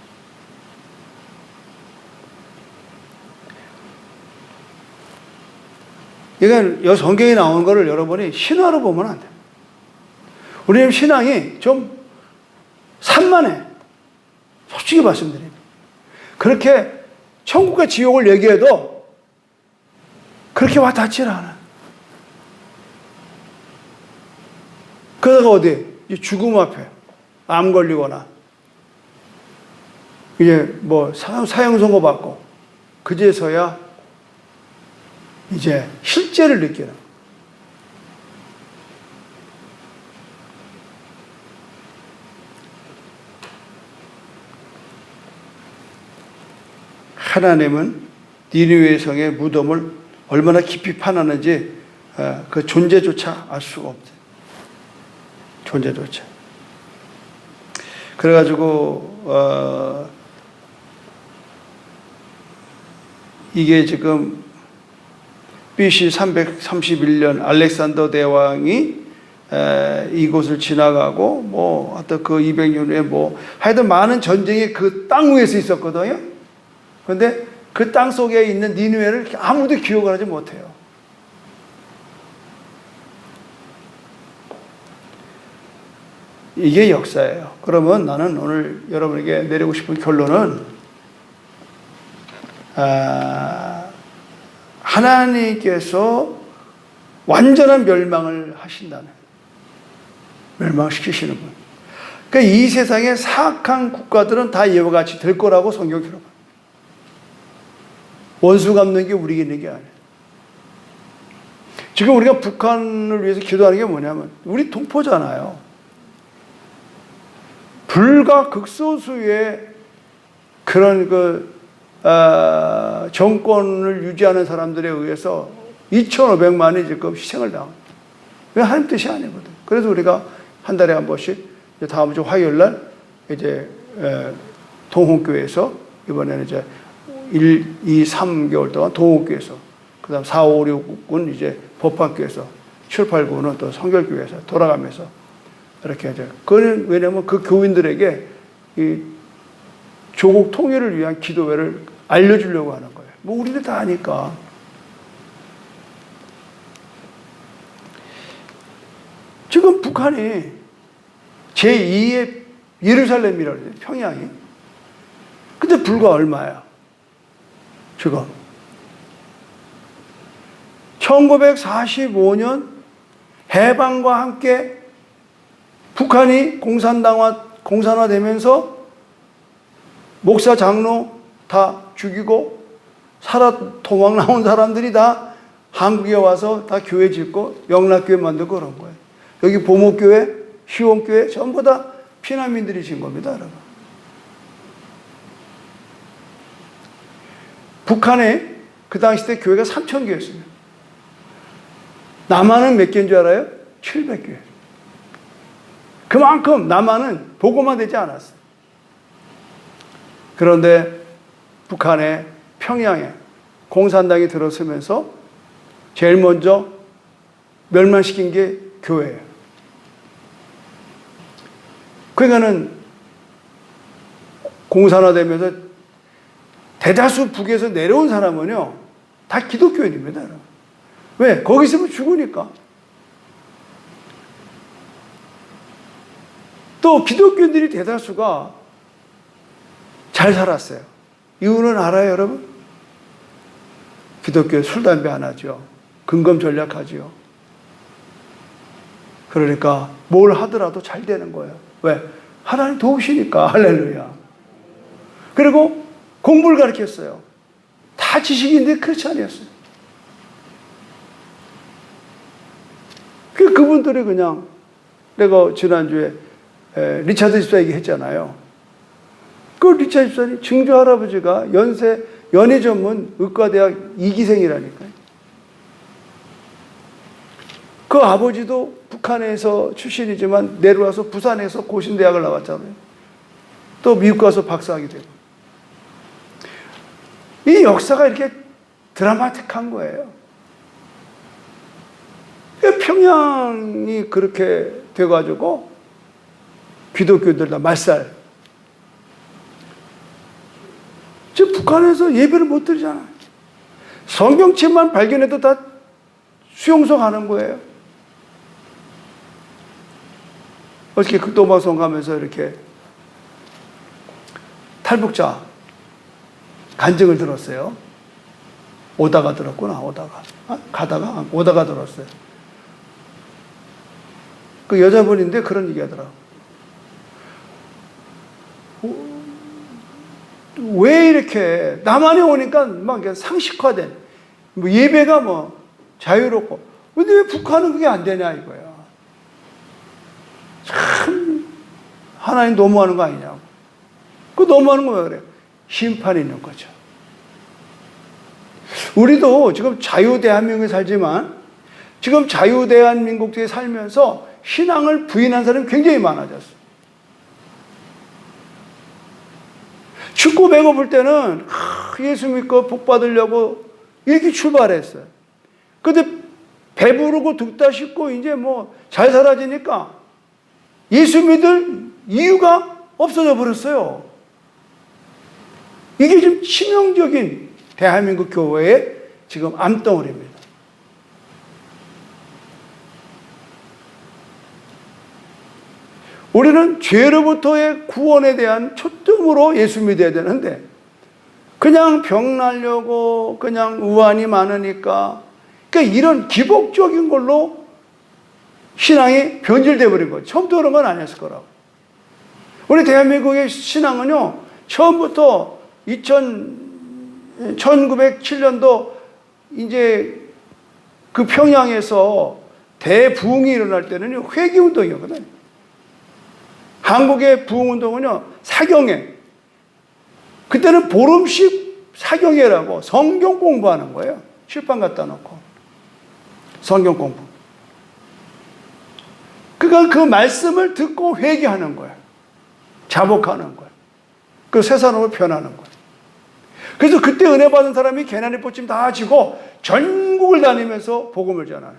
이건 성경에 나오는 거를 여러분이 신화로 보면 안 돼요. 우리는 신앙이 좀 산만해. 솔직히 말씀드립니다. 그렇게 천국과 지옥을 얘기해도 그렇게 와닿지 않아. 그러다가 어디? 죽음 앞에 암 걸리거나 이제 뭐 사형 선고 받고 그제서야 이제 실제를 느끼는. 하나님은 니느웨 성의 무덤을 얼마나 깊이 파놨는지 그 존재조차 알 수가 없어요. 존재조차. 그래가지고 이게 지금 BC 331년 알렉산더 대왕이 이곳을 지나가고 뭐 하여튼 그 200년 후에 뭐 하여튼 많은 전쟁이 그 땅 위에서 있었거든요. 그런데 그 땅 속에 있는 니느웨를 아무도 기억을 하지 못해요. 이게 역사예요. 그러면 나는 오늘 여러분에게 내리고 싶은 결론은 하나님께서 완전한 멸망을 하신다는, 멸망시키시는 분. 그러니까 이 세상의 사악한 국가들은 다 이와 같이 될 거라고 성경이 기록합니다. 원수 갚는 게 우리에게 있는 게 아니에요. 지금 우리가 북한을 위해서 기도하는 게 뭐냐면 우리 동포잖아요. 불과 극소수의 그런 정권을 유지하는 사람들에 의해서 2,500만이 지금 희생을 당합니다. 왜 하나님 뜻이 아니거든. 그래서 우리가 한 달에 한 번씩 다음 주 화요일 날 이제 동홍교회에서 이번에는 이제 1, 2, 3개월 동안 동홍교회에서 그다음 4, 5, 6은 이제 법학교에서 7, 8, 9는 또 성결교회에서 돌아가면서 이렇게 이제 그거는 왜냐면 그 교인들에게 이 조국 통일을 위한 기도회를 알려주려고 하는 거예요. 뭐 우리는 다 아니까. 지금 북한이 제2의 예루살렘이라고 해요. 평양이. 근데 불과 얼마야? 지금 1945년 해방과 함께 북한이 공산화되면서 목사 장로 다 죽이고 도망 나온 사람들이 다 한국에 와서 다 교회 짓고 영락교회 만들고 그런 거예요. 여기 보목교회, 희원교회 전부 다 피난민들이 진 겁니다, 여러분. 북한에 그 당시 때 교회가 3,000개였습니다. 남한은 몇 개인 줄 알아요? 700개. 그만큼 남한은 보고만 되지 않았어요. 그런데 북한의 평양에 공산당이 들어서면서 제일 먼저 멸망시킨 게 교회예요. 그러니까는 공산화되면서 대다수 북에서 내려온 사람은요, 다 기독교인입니다. 왜? 거기 있으면 죽으니까. 또 기독교인들이 대다수가 잘 살았어요. 이유는 알아요, 여러분? 기독교 술, 담배 안 하죠. 근검 전략하죠. 그러니까 뭘 하더라도 잘 되는 거예요. 왜? 하나님 도우시니까. 할렐루야. 그리고 공부를 가르쳤어요. 다 지식인데 크리스찬이었어요. 그분들이 그냥 내가 지난주에 리차드 집사 얘기했잖아요. 그 리차드 집사님 증조 할아버지가 연예 전문 의과대학 2기생이라니까요. 그 아버지도 북한에서 출신이지만 내려와서 부산에서 고신대학을 나왔잖아요. 또 미국 가서 박사학위 되고. 이 역사가 이렇게 드라마틱한 거예요. 평양이 그렇게 돼가지고 기독교들 다 말살. 지금 북한에서 예배를 못 드리잖아요. 성경책만 발견해도 다 수용소 가는 거예요. 어저께 극동방송 가면서 이렇게 탈북자 간증을 들었어요. 오다가 들었구나, 오다가. 오다가 들었어요. 그 여자분인데 그런 얘기 하더라고. 왜 이렇게 남한에 오니까 막 상식화된 뭐 예배가 뭐 자유롭고 근데 왜 북한은 그게 안 되냐 이거야. 참 하나님 너무하는 거 아니냐고. 그 너무하는 거 왜 그래? 심판이 있는 거죠. 우리도 지금 자유대한민국에 살지만 지금 자유대한민국에 살면서 신앙을 부인한 사람이 굉장히 많아졌어요. 춥고 배고플 때는 예수 믿고 복 받으려고 이렇게 출발했어요. 근데 배부르고 듣다 싶고 이제 뭐 잘 살아지니까 예수 믿을 이유가 없어져 버렸어요. 이게 지금 치명적인 대한민국 교회의 지금 암덩어리입니다. 우리는 죄로부터의 구원에 대한 초점으로 예수 믿어야 되는데 그냥 병 나려고 그냥 우환이 많으니까 그러니까 이런 기복적인 걸로 신앙이 변질되어 버린 거예요. 처음부터 그런 건 아니었을 거라고. 우리 대한민국의 신앙은요, 처음부터 1907년도 이제 그 평양에서 대부흥이 일어날 때는 회개운동이었거든요. 한국의 부흥운동은요, 사경회. 그때는 보름씩 사경회라고 성경 공부하는 거예요. 칠판 갖다 놓고. 성경 공부. 그러니까 그 말씀을 듣고 회개하는 거예요. 자복하는 거예요. 그 새 사람으로 변하는 거예요. 그래서 그때 은혜 받은 사람이 개나리 뻗침 다 지고 전국을 다니면서 복음을 전하는.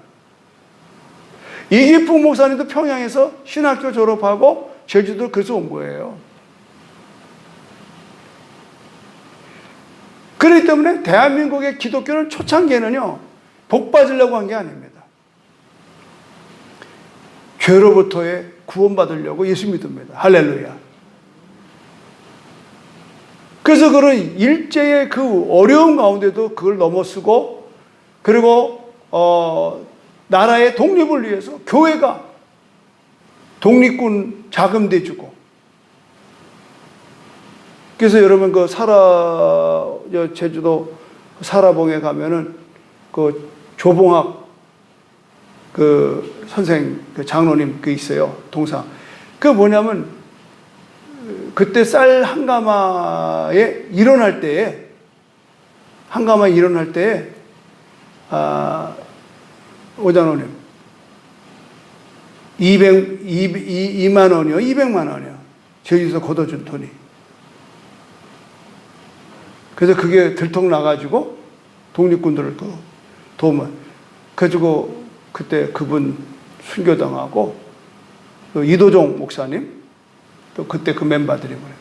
이기풍 목사님도 평양에서 신학교 졸업하고 제주도 그래서 온 거예요. 그렇기 때문에 대한민국의 기독교는 초창기에는요, 복 받으려고 한 게 아닙니다. 죄로부터의 구원받으려고 예수 믿습니다. 할렐루야. 그래서 그런 일제의 그 어려운 가운데도 그걸 넘어서고, 그리고 나라의 독립을 위해서 교회가 독립군 자금 대주고. 그래서 여러분 제주도 사라봉에 가면은 그 조봉학 그 선생 그 장로님 그 있어요. 동상. 그 뭐냐면 그때 쌀 한 가마에 일어날 때에 오장로님 2만 원이요, 200만 원이요. 제주에서 걷어준 돈이. 그래서 그게 들통 나가지고 독립군들을 도움을. 그래가지고 그때 그분 순교당하고 또 이도종 목사님 또 그때 그 멤버들이 그래요.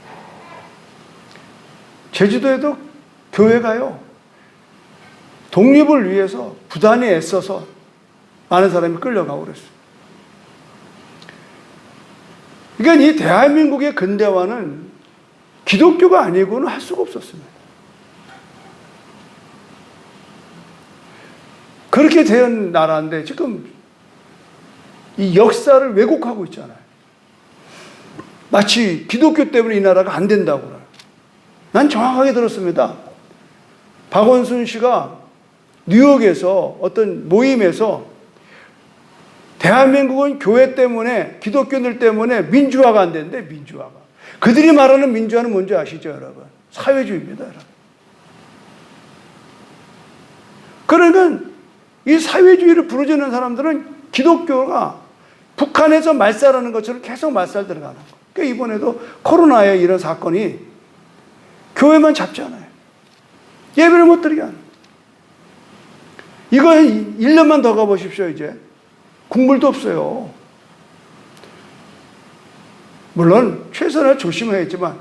제주도에도 교회가요, 독립을 위해서 부단히 애써서 많은 사람이 끌려가고 그랬어요. 그러니까 이 대한민국의 근대화는 기독교가 아니고는 할 수가 없었습니다. 그렇게 된 나라인데 지금 이 역사를 왜곡하고 있잖아요. 마치 기독교 때문에 이 나라가 안 된다고. 난 정확하게 들었습니다. 박원순 씨가 뉴욕에서 어떤 모임에서 대한민국은 교회 때문에, 기독교인들 때문에 민주화가 안 되는데, 민주화가. 그들이 말하는 민주화는 뭔지 아시죠, 여러분? 사회주의입니다, 여러분. 그러니까 이 사회주의를 부르짖는 사람들은 기독교가 북한에서 말살하는 것처럼 계속 말살 들어가는 거예요. 그러니까 이번에도 코로나에 이런 사건이 교회만 잡잖아요. 예배를 못 드리게 하는 거예요. 이거 1년만 더 가보십시오, 이제. 국물도 없어요. 물론 최선을 조심해야겠지만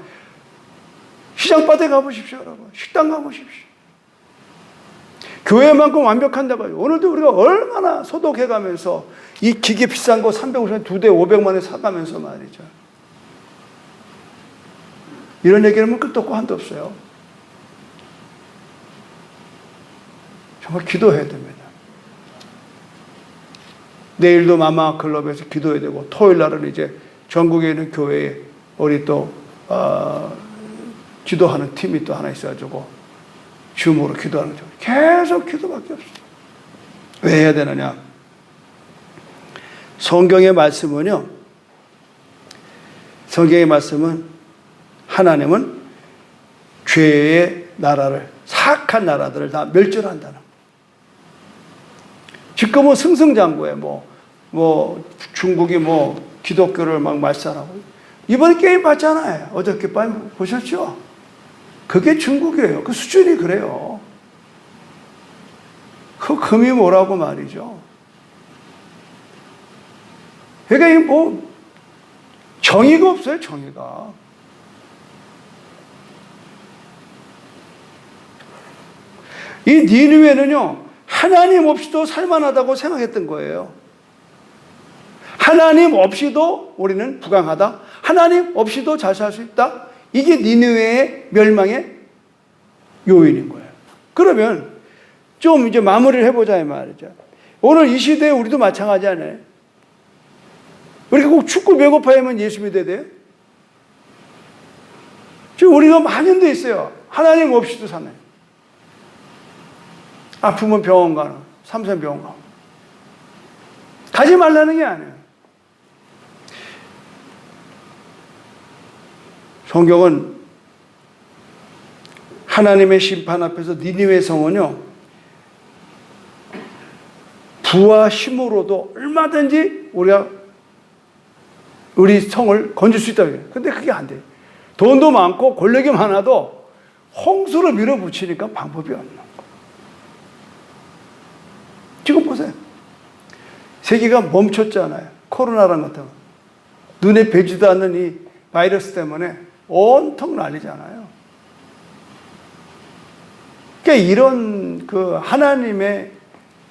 시장바닥에 가보십시오, 여러분. 식당 가보십시오. 교회만큼 완벽한 데가 오늘도 우리가 얼마나 소독해가면서 이 기계 비싼 거 350원 2대 500만 원에 사가면서 말이죠. 이런 얘기하면 끝도 없고 한도 없어요. 정말 기도해야 됩니다. 내일도 마마 클럽에서 기도해야 되고, 토요일 날은 이제 전국에 있는 교회에 우리 또 기도하는 팀이 또 하나 있어가지고 줌으로 기도하는 거죠. 계속 기도밖에 없어요. 왜 해야 되느냐? 성경의 말씀은 하나님은 죄의 나라를, 사악한 나라들을 다 멸절한다는. 지금은 승승장구해. 중국이 기독교를 막 말살하고. 이번에 게임 봤잖아요. 어저께 밤 보셨죠? 그게 중국이에요. 그 수준이 그래요. 그 금이 뭐라고 말이죠. 그러니까 정의가 없어요, 정의가. 이 니느웨는요, 하나님 없이도 살만하다고 생각했던 거예요. 하나님 없이도 우리는 부강하다. 하나님 없이도 잘 살 수 있다. 이게 니느웨의 멸망의 요인인 거예요. 그러면 좀 이제 마무리를 해보자 이 말이죠. 오늘 이 시대에 우리도 마찬가지 아니에요? 우리가 꼭 죽고 배고파야만 예수 믿어야 돼요? 지금 우리가 많은 데 있어요. 하나님 없이도 사나요? 아프면 병원 가는, 삼선병원 가고. 가지 말라는 게 아니에요. 성경은 하나님의 심판 앞에서 니느웨 성은요, 부와 힘으로도 얼마든지 우리 성을 건질 수 있다고 해요. 근데 그게 안 돼요. 돈도 많고 권력이 많아도 홍수로 밀어붙이니까 방법이 없는 거예요. 지금 보세요. 세계가 멈췄잖아요. 코로나라는 것 때문에. 눈에 뵈지도 않는 이 바이러스 때문에 온통 난리잖아요. 그러니까 이런 그 하나님의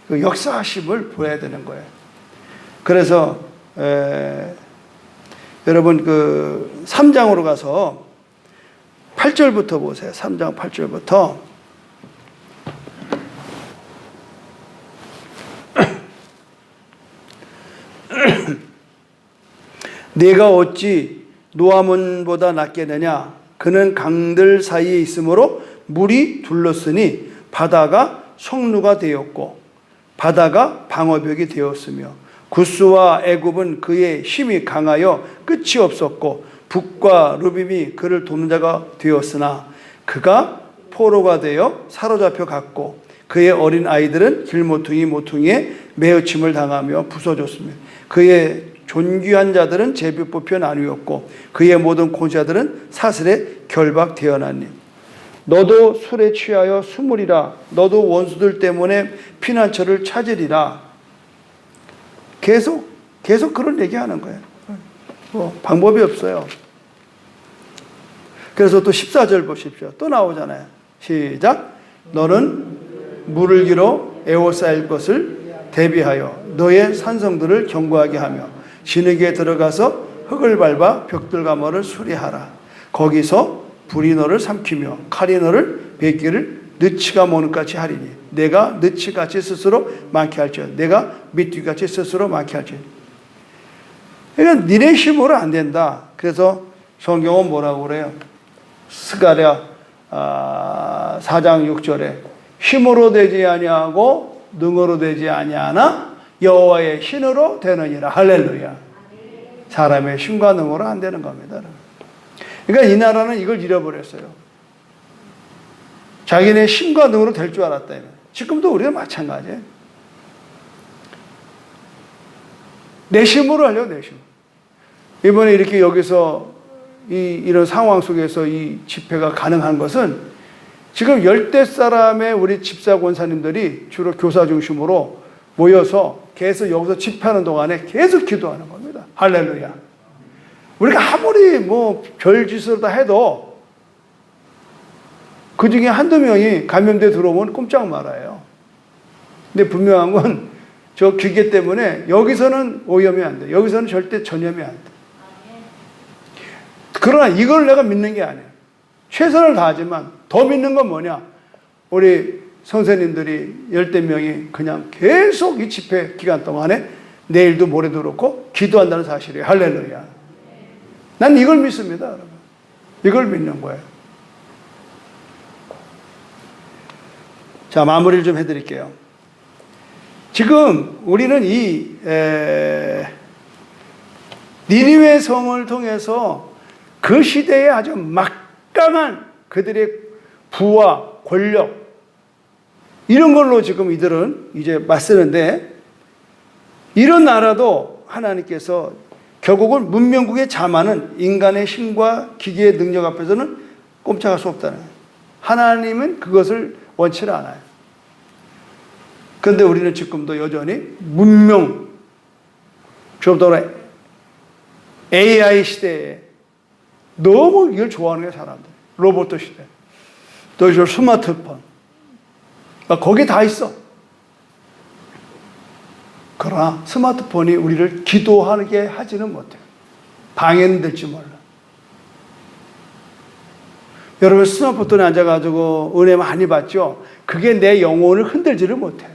그 역사하심을 보여야 되는 거예요. 그래서 여러분 그 3장으로 가서 8절부터 보세요. 3장 8절부터. 네가 어찌 노아몬보다 낫겠느냐? 그는 강들 사이에 있으므로 물이 둘렀으니 바다가 성루가 되었고 바다가 방어벽이 되었으며 구스와 애굽은 그의 힘이 강하여 끝이 없었고 북과 루빔이 그를 돕는 자가 되었으나 그가 포로가 되어 사로잡혀 갔고 그의 어린 아이들은 길모퉁이 모퉁이에 매어침을 당하며 부서졌으며 그의 존귀한 자들은 제비 뽑혀 나누었고 그의 모든 권세자들은 사슬에 결박되어나니 너도 술에 취하여 숨으리라. 너도 원수들 때문에 피난처를 찾으리라. 계속 그런 얘기하는 거예요. 방법이 없어요. 그래서 또 14절 보십시오. 또 나오잖아요. 시작. 너는 물을 길어 에워싸일 것을 대비하여 너의 산성들을 견고하게 하며 진흙에 들어가서 흙을 밟아 벽들 가마를 수리하라. 거기서 불이 너를 삼키며 칼이 너를 뱉기를 느치가 모는 같이 하리니 내가 느치같이 스스로 많게 할지어다. 내가 미뚜기같이 스스로 많게 할지어다. 그러니까 니네 힘으로 안 된다. 그래서 성경은 뭐라고 그래요? 스가랴 4장 6절에 힘으로 되지 아니하고 능으로 되지 아니하나 여호와의 신으로 되느니라. 할렐루야. 사람의 힘과 능으로 안 되는 겁니다. 그러니까 이 나라는 이걸 잃어버렸어요. 자기네 힘과 능으로 될 줄 알았다. 지금도 우리가 마찬가지예요. 내 힘으로 하려고 내 힘. 이번에 이렇게 여기서 이런 상황 속에서 이 집회가 가능한 것은 지금 열댓 사람의 우리 집사 권사님들이 주로 교사 중심으로 모여서 계속 여기서 집회하는 동안에 계속 기도하는 겁니다. 할렐루야. 우리가 아무리 뭐 별짓을 다 해도 그 중에 한두 명이 감염돼 들어오면 꼼짝 말아요. 근데 분명한 건 저 기계 때문에 여기서는 오염이 안 돼. 여기서는 절대 전염이 안 돼. 그러나 이걸 내가 믿는 게 아니에요. 최선을 다하지만 더 믿는 건 뭐냐? 우리 선생님들이 10명이 그냥 계속 이 집회 기간 동안에 내일도 모레도 그렇고 기도한다는 사실이에요. 할렐루야. 난 이걸 믿습니다, 여러분. 이걸 믿는 거예요. 자, 마무리를 좀 해드릴게요. 지금 우리는 이 니느웨 성을 통해서 그 시대에 아주 막강한 그들의 부와 권력 이런 걸로 지금 이들은 이제 맞서는데 이런 나라도 하나님께서 결국은 문명국의 자만은 인간의 힘과 기계의 능력 앞에서는 꼼짝할 수 없다는 거예요. 하나님은 그것을 원치 않아요. 그런데 우리는 지금도 여전히 문명, 좀더 AI 시대에 너무 이걸 좋아하는 거예요, 사람들. 로봇 시대. 또 이제 스마트폰. 거기 다 있어. 그러나 스마트폰이 우리를 기도하게 하지는 못해요. 방해는 될지 몰라. 여러분 스마트폰에 앉아가지고 은혜 많이 받죠? 그게 내 영혼을 흔들지를 못해요.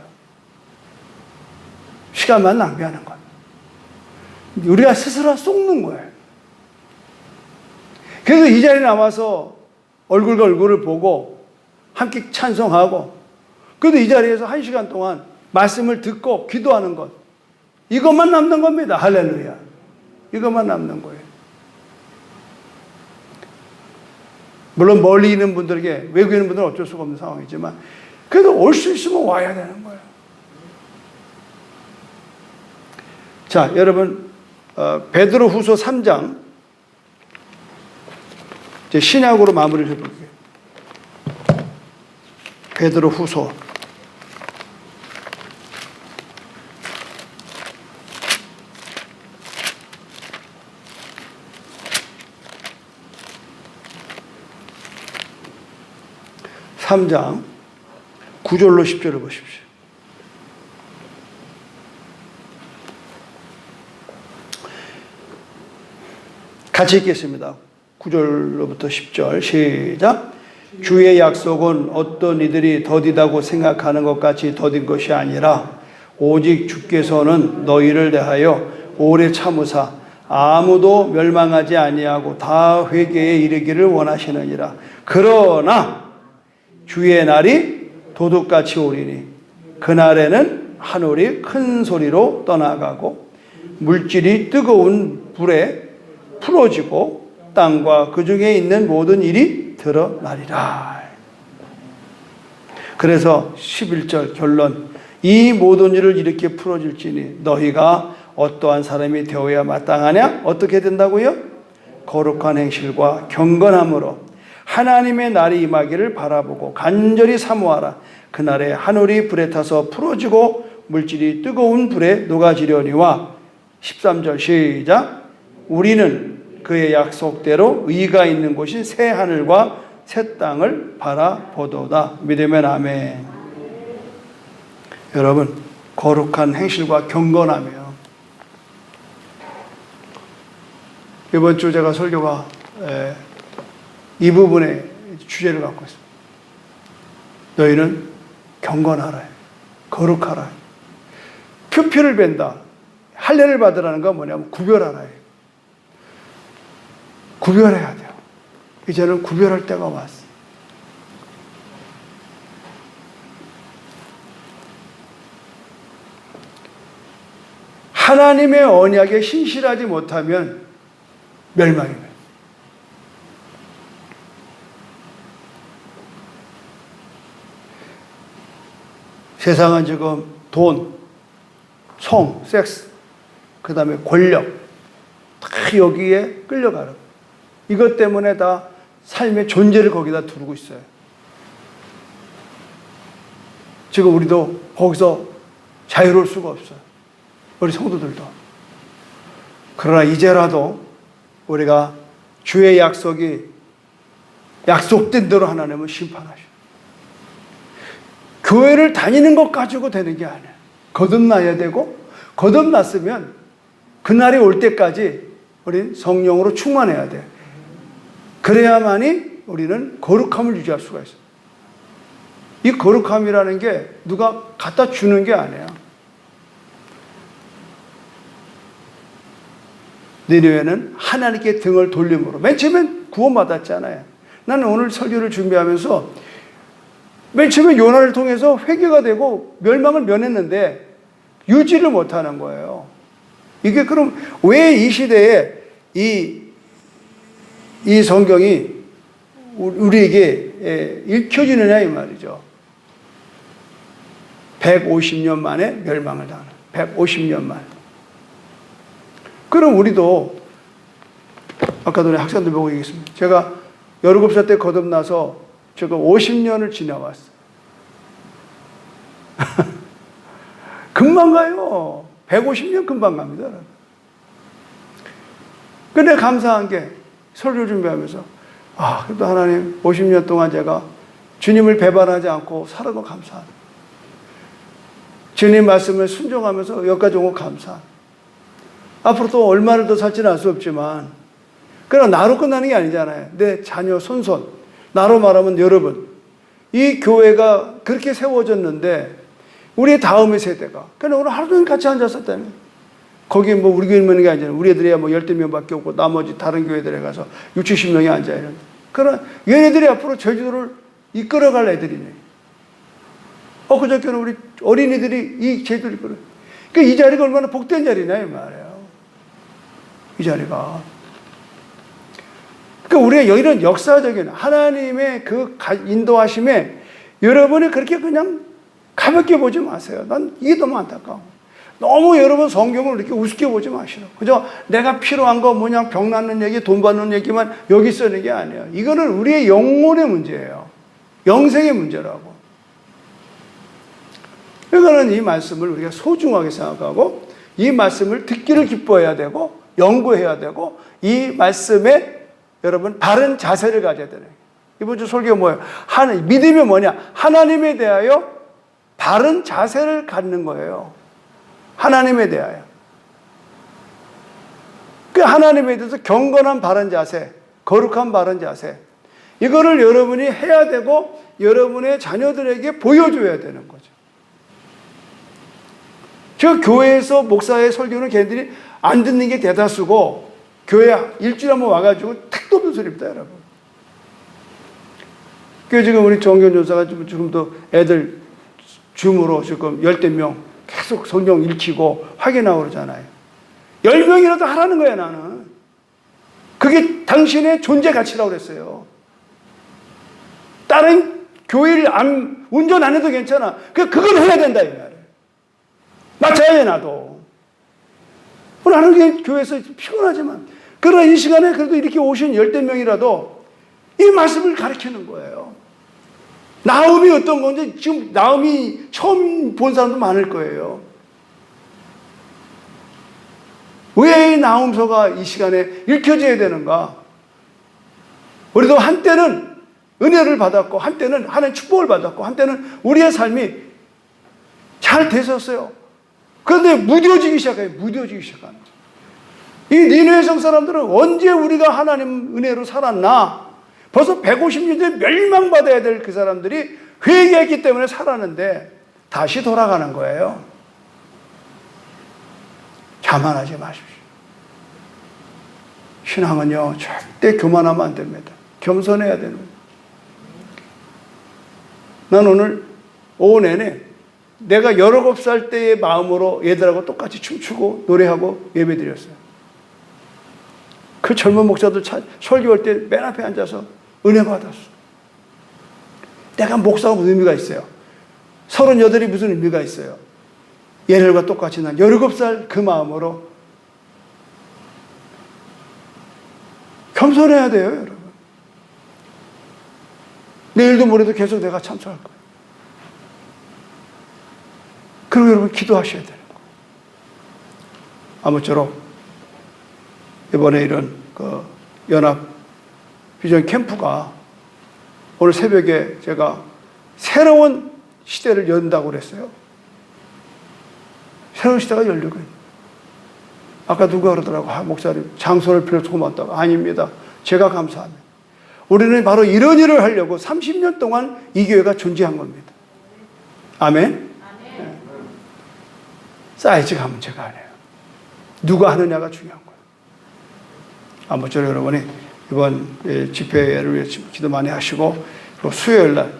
시간만 낭비하는 거예요. 우리가 스스로 속는 거예요. 그래서 이 자리에 남아서 얼굴과 얼굴을 보고 함께 찬송하고 그래도 이 자리에서 1시간 동안 말씀을 듣고 기도하는 것 이것만 남는 겁니다. 할렐루야. 이것만 남는 거예요. 물론 멀리 있는 분들에게, 외국에 있는 분들은 어쩔 수가 없는 상황이지만 그래도 올 수 있으면 와야 되는 거예요. 자, 여러분, 베드로 후서 3장 이제 신약으로 마무리를 해볼게요. 베드로 후서 3장 9절로 10절을 보십시오. 같이 읽겠습니다. 9절로부터 10절 시작. 주의 약속은 어떤 이들이 더디다고 생각하는 것 같이 더딘 것이 아니라 오직 주께서는 너희를 대하여 오래 참으사 아무도 멸망하지 아니하고 다 회개에 이르기를 원하시느니라. 그러나 주의 날이 도둑같이 오리니 그날에는 하늘이 큰 소리로 떠나가고 물질이 뜨거운 불에 풀어지고 땅과 그 중에 있는 모든 일이 드러나리라. 그래서 11절 결론. 이 모든 일을 이렇게 풀어줄지니 너희가 어떠한 사람이 되어야 마땅하냐? 어떻게 된다고요? 거룩한 행실과 경건함으로 하나님의 날이 임하기를 바라보고 간절히 사모하라. 그날에 하늘이 불에 타서 풀어지고 물질이 뜨거운 불에 녹아지려니와 13절 시작. 우리는 그의 약속대로 의가 있는 곳이 새 하늘과 새 땅을 바라보도다. 믿으면 아멘. 여러분, 거룩한 행실과 경건하며 이번 주 제가 설교가 이 부분에 주제를 갖고 있습니다. 너희는 경건하라, 거룩하라. 표표를 벤다, 할례를 받으라는 건 뭐냐면 구별하라. 구별해야 돼요. 이제는 구별할 때가 왔어. 하나님의 언약에 신실하지 못하면 멸망입니다. 세상은 지금 돈, 성, 섹스, 그 다음에 권력, 다 여기에 끌려가는. 이것 때문에 다 삶의 존재를 거기다 두르고 있어요. 지금 우리도 거기서 자유로울 수가 없어요. 우리 성도들도. 그러나 이제라도 우리가 주의 약속이 약속된 대로 하나님은 심판하셔. 교회를 다니는 것 가지고 되는 게 아니야. 거듭나야 되고, 거듭났으면 그날이 올 때까지 우리는 성령으로 충만해야 돼. 그래야만이 우리는 거룩함을 유지할 수가 있어. 이 거룩함이라는 게 누가 갖다 주는 게 아니야. 니느웨는 하나님께 등을 돌림으로. 맨 처음엔 구원받았잖아요. 나는 오늘 설교를 준비하면서 맨 처음에 요나를 통해서 회개가 되고 멸망을 면했는데 유지를 못하는 거예요. 이게 그럼 왜 이 시대에 이 성경이 우리에게 읽혀지느냐 이 말이죠. 150년 만에 멸망을 당하는. 150년 만. 그럼 우리도 아까 전에 학생들 보고 얘기했습니다. 제가 17살 때 거듭나서 지금 50년을 지나왔어요. 금방 가요. 150년 금방 갑니다. 근데 감사한 게 설교 준비하면서 그래도 하나님 50년 동안 제가 주님을 배반하지 않고 살아도 감사합니다. 주님 말씀을 순종하면서 여기까지 온 거 감사합니다. 앞으로 또 얼마를 더 살지는 알 수 없지만 그러나 나로 끝나는 게 아니잖아요. 내 자녀, 손손, 나로 말하면 여러분, 이 교회가 그렇게 세워졌는데 우리의 다음의 세대가 그냥 오늘 하루 종일 같이 앉았었다며. 거기 뭐 우리 교회 있는 게 아니잖아요. 우리 애들이야 뭐 10명밖에 없고 나머지 다른 교회들에 가서 60, 70명이 앉아있는데 그러나 얘네들이 앞으로 제주도를 이끌어갈 애들이네. 그저께는 우리 어린이들이 이 제주도를 이끌어. 이 자리가 얼마나 복된 자리냐 이 말이에요. 이 자리가. 그러니까 우리가 이런 역사적인 하나님의 그 인도하심에 여러분이 그렇게 그냥 가볍게 보지 마세요. 난 이게 너무 안타까워. 너무 여러분 성경을 이렇게 우습게 보지 마시라고. 그죠? 내가 필요한 거 뭐냐, 병 낫는 얘기, 돈 받는 얘기만 여기 쓰는 게 아니에요. 이거는 우리의 영혼의 문제예요. 영생의 문제라고. 이거는 이 말씀을 우리가 소중하게 생각하고 이 말씀을 듣기를 기뻐해야 되고 연구해야 되고 이 말씀에 여러분 바른 자세를 가져야 되는 거예요. 이번 주 설교가 뭐예요? 믿음이 뭐냐? 하나님에 대하여 바른 자세를 갖는 거예요. 하나님에 대하여. 그 하나님에 대해서 경건한 바른 자세, 거룩한 바른 자세. 이거를 여러분이 해야 되고 여러분의 자녀들에게 보여줘야 되는 거죠. 저 교회에서 목사의 설교는 걔네들이 안 듣는 게 대다수고 교회 일주일에 한번 와가지고 택도 없는 소리입니다, 여러분. 그 지금 우리 정경 전사가 지금도 애들 줌으로 지금 10대 명 계속 성경 읽히고 확인하고 그러잖아요. 10명이라도 하라는 거야, 나는. 그게 당신의 존재 가치라고 그랬어요. 다른 교회를 운전 안 해도 괜찮아. 그걸 해야 된다, 이 말이에요. 맞아야 해, 나도. 나는 교회에서 피곤하지만, 그러나 이 시간에 그래도 이렇게 오신 10대 명이라도 이 말씀을 가르치는 거예요. 나음이 어떤 건지 지금 나음이 처음 본 사람도 많을 거예요. 왜 나음서가 이 시간에 읽혀져야 되는가? 우리도 한때는 은혜를 받았고 한때는 하나님의 축복을 받았고 한때는 우리의 삶이 잘 됐었어요. 그런데 무뎌지기 시작해요. 무뎌지기 시작하는 거예요. 이 니느웨 성 사람들은 언제 우리가 하나님 은혜로 살았나? 벌써 150년 전에 멸망받아야 될 그 사람들이 회개했기 때문에 살았는데 다시 돌아가는 거예요. 자만하지 마십시오. 신앙은요, 절대 교만하면 안 됩니다. 겸손해야 되는 거예요. 난 오늘 오후 내내 내가 17살 때의 마음으로 얘들하고 똑같이 춤추고 노래하고 예배드렸어요. 그 젊은 목사들 설교할 때 맨 앞에 앉아서 은혜 받았어. 내가 목사가 무슨 의미가 있어요? 38이 무슨 의미가 있어요? 얘들과 똑같이 난 17살 그 마음으로 겸손해야 돼요, 여러분. 내일도 모레도 계속 내가 참석할 거예요. 그리고 여러분 기도하셔야 되는 거예요. 아무쪼록 이번에 이런 그 연합 비전 캠프가 오늘 새벽에 제가 새로운 시대를 연다고 그랬어요. 새로운 시대가 열리고 있는. 아까 누가 그러더라고. 목사님 장소를 빌어서 고맙다고. 아닙니다. 제가 감사합니다. 우리는 바로 이런 일을 하려고 30년 동안 이 교회가 존재한 겁니다. 아멘? 네. 사이즈가 문제가 아니에요. 누가 하느냐가 중요한 거예요. 아무쪼록 여러분이 이번 집회를 위해 기도 많이 하시고, 그리고 수요일 날,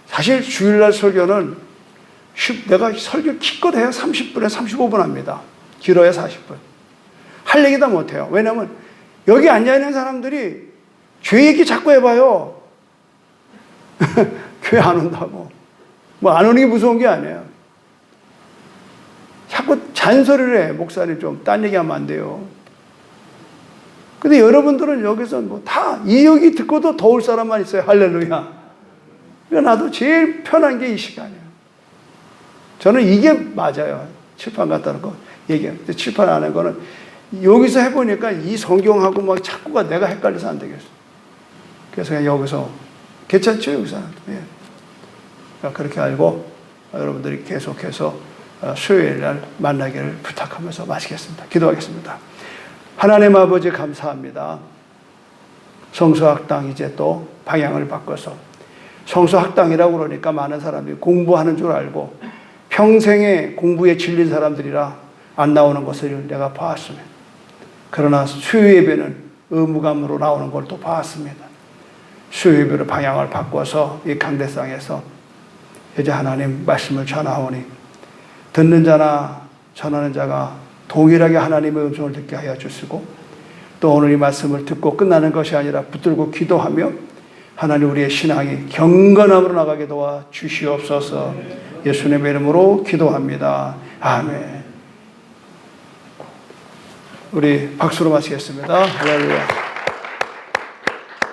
사실 주일날 설교는 내가 설교 기껏 해야 30분에 35분 합니다. 길어야 40분. 할 얘기 다 못해요. 왜냐하면 여기 앉아있는 사람들이 죄 얘기 자꾸 해봐요. 교회 안 온다고. 뭐 안 오는 게 무서운 게 아니에요. 자꾸 잔소리를 해. 목사님 좀 딴 얘기하면 안 돼요. 근데 여러분들은 여기서 뭐 다 이 얘기 듣고도 더울 사람만 있어요. 할렐루야. 그러니까 나도 제일 편한 게 이 시간이에요. 저는 이게 맞아요. 칠판 갖다 놓고 얘기해요. 칠판 안 한 거는 여기서 해보니까 이 성경하고 막 자꾸가 내가 헷갈려서 안 되겠어. 그래서 그냥 여기서 괜찮죠? 여기서. 예. 그렇게 알고 여러분들이 계속해서 수요일 날 만나기를 부탁하면서 마치겠습니다. 기도하겠습니다. 하나님 아버지 감사합니다. 성서학당 이제 또 방향을 바꿔서 성서학당이라고 그러니까 많은 사람이 공부하는 줄 알고 평생에 공부에 질린 사람들이라 안 나오는 것을 내가 봤습니다. 그러나 수요예배는 의무감으로 나오는 걸 또 봤습니다. 수요예배로 방향을 바꿔서 이 강대상에서 이제 하나님 말씀을 전하오니 듣는 자나 전하는 자가 동일하게 하나님의 음성을 듣게 하여 주시고 또 오늘 이 말씀을 듣고 끝나는 것이 아니라 붙들고 기도하며 하나님 우리의 신앙이 경건함으로 나가게 도와 주시옵소서. 예수님의 이름으로 기도합니다. 아멘. 우리 박수로 마치겠습니다. 할렐루야.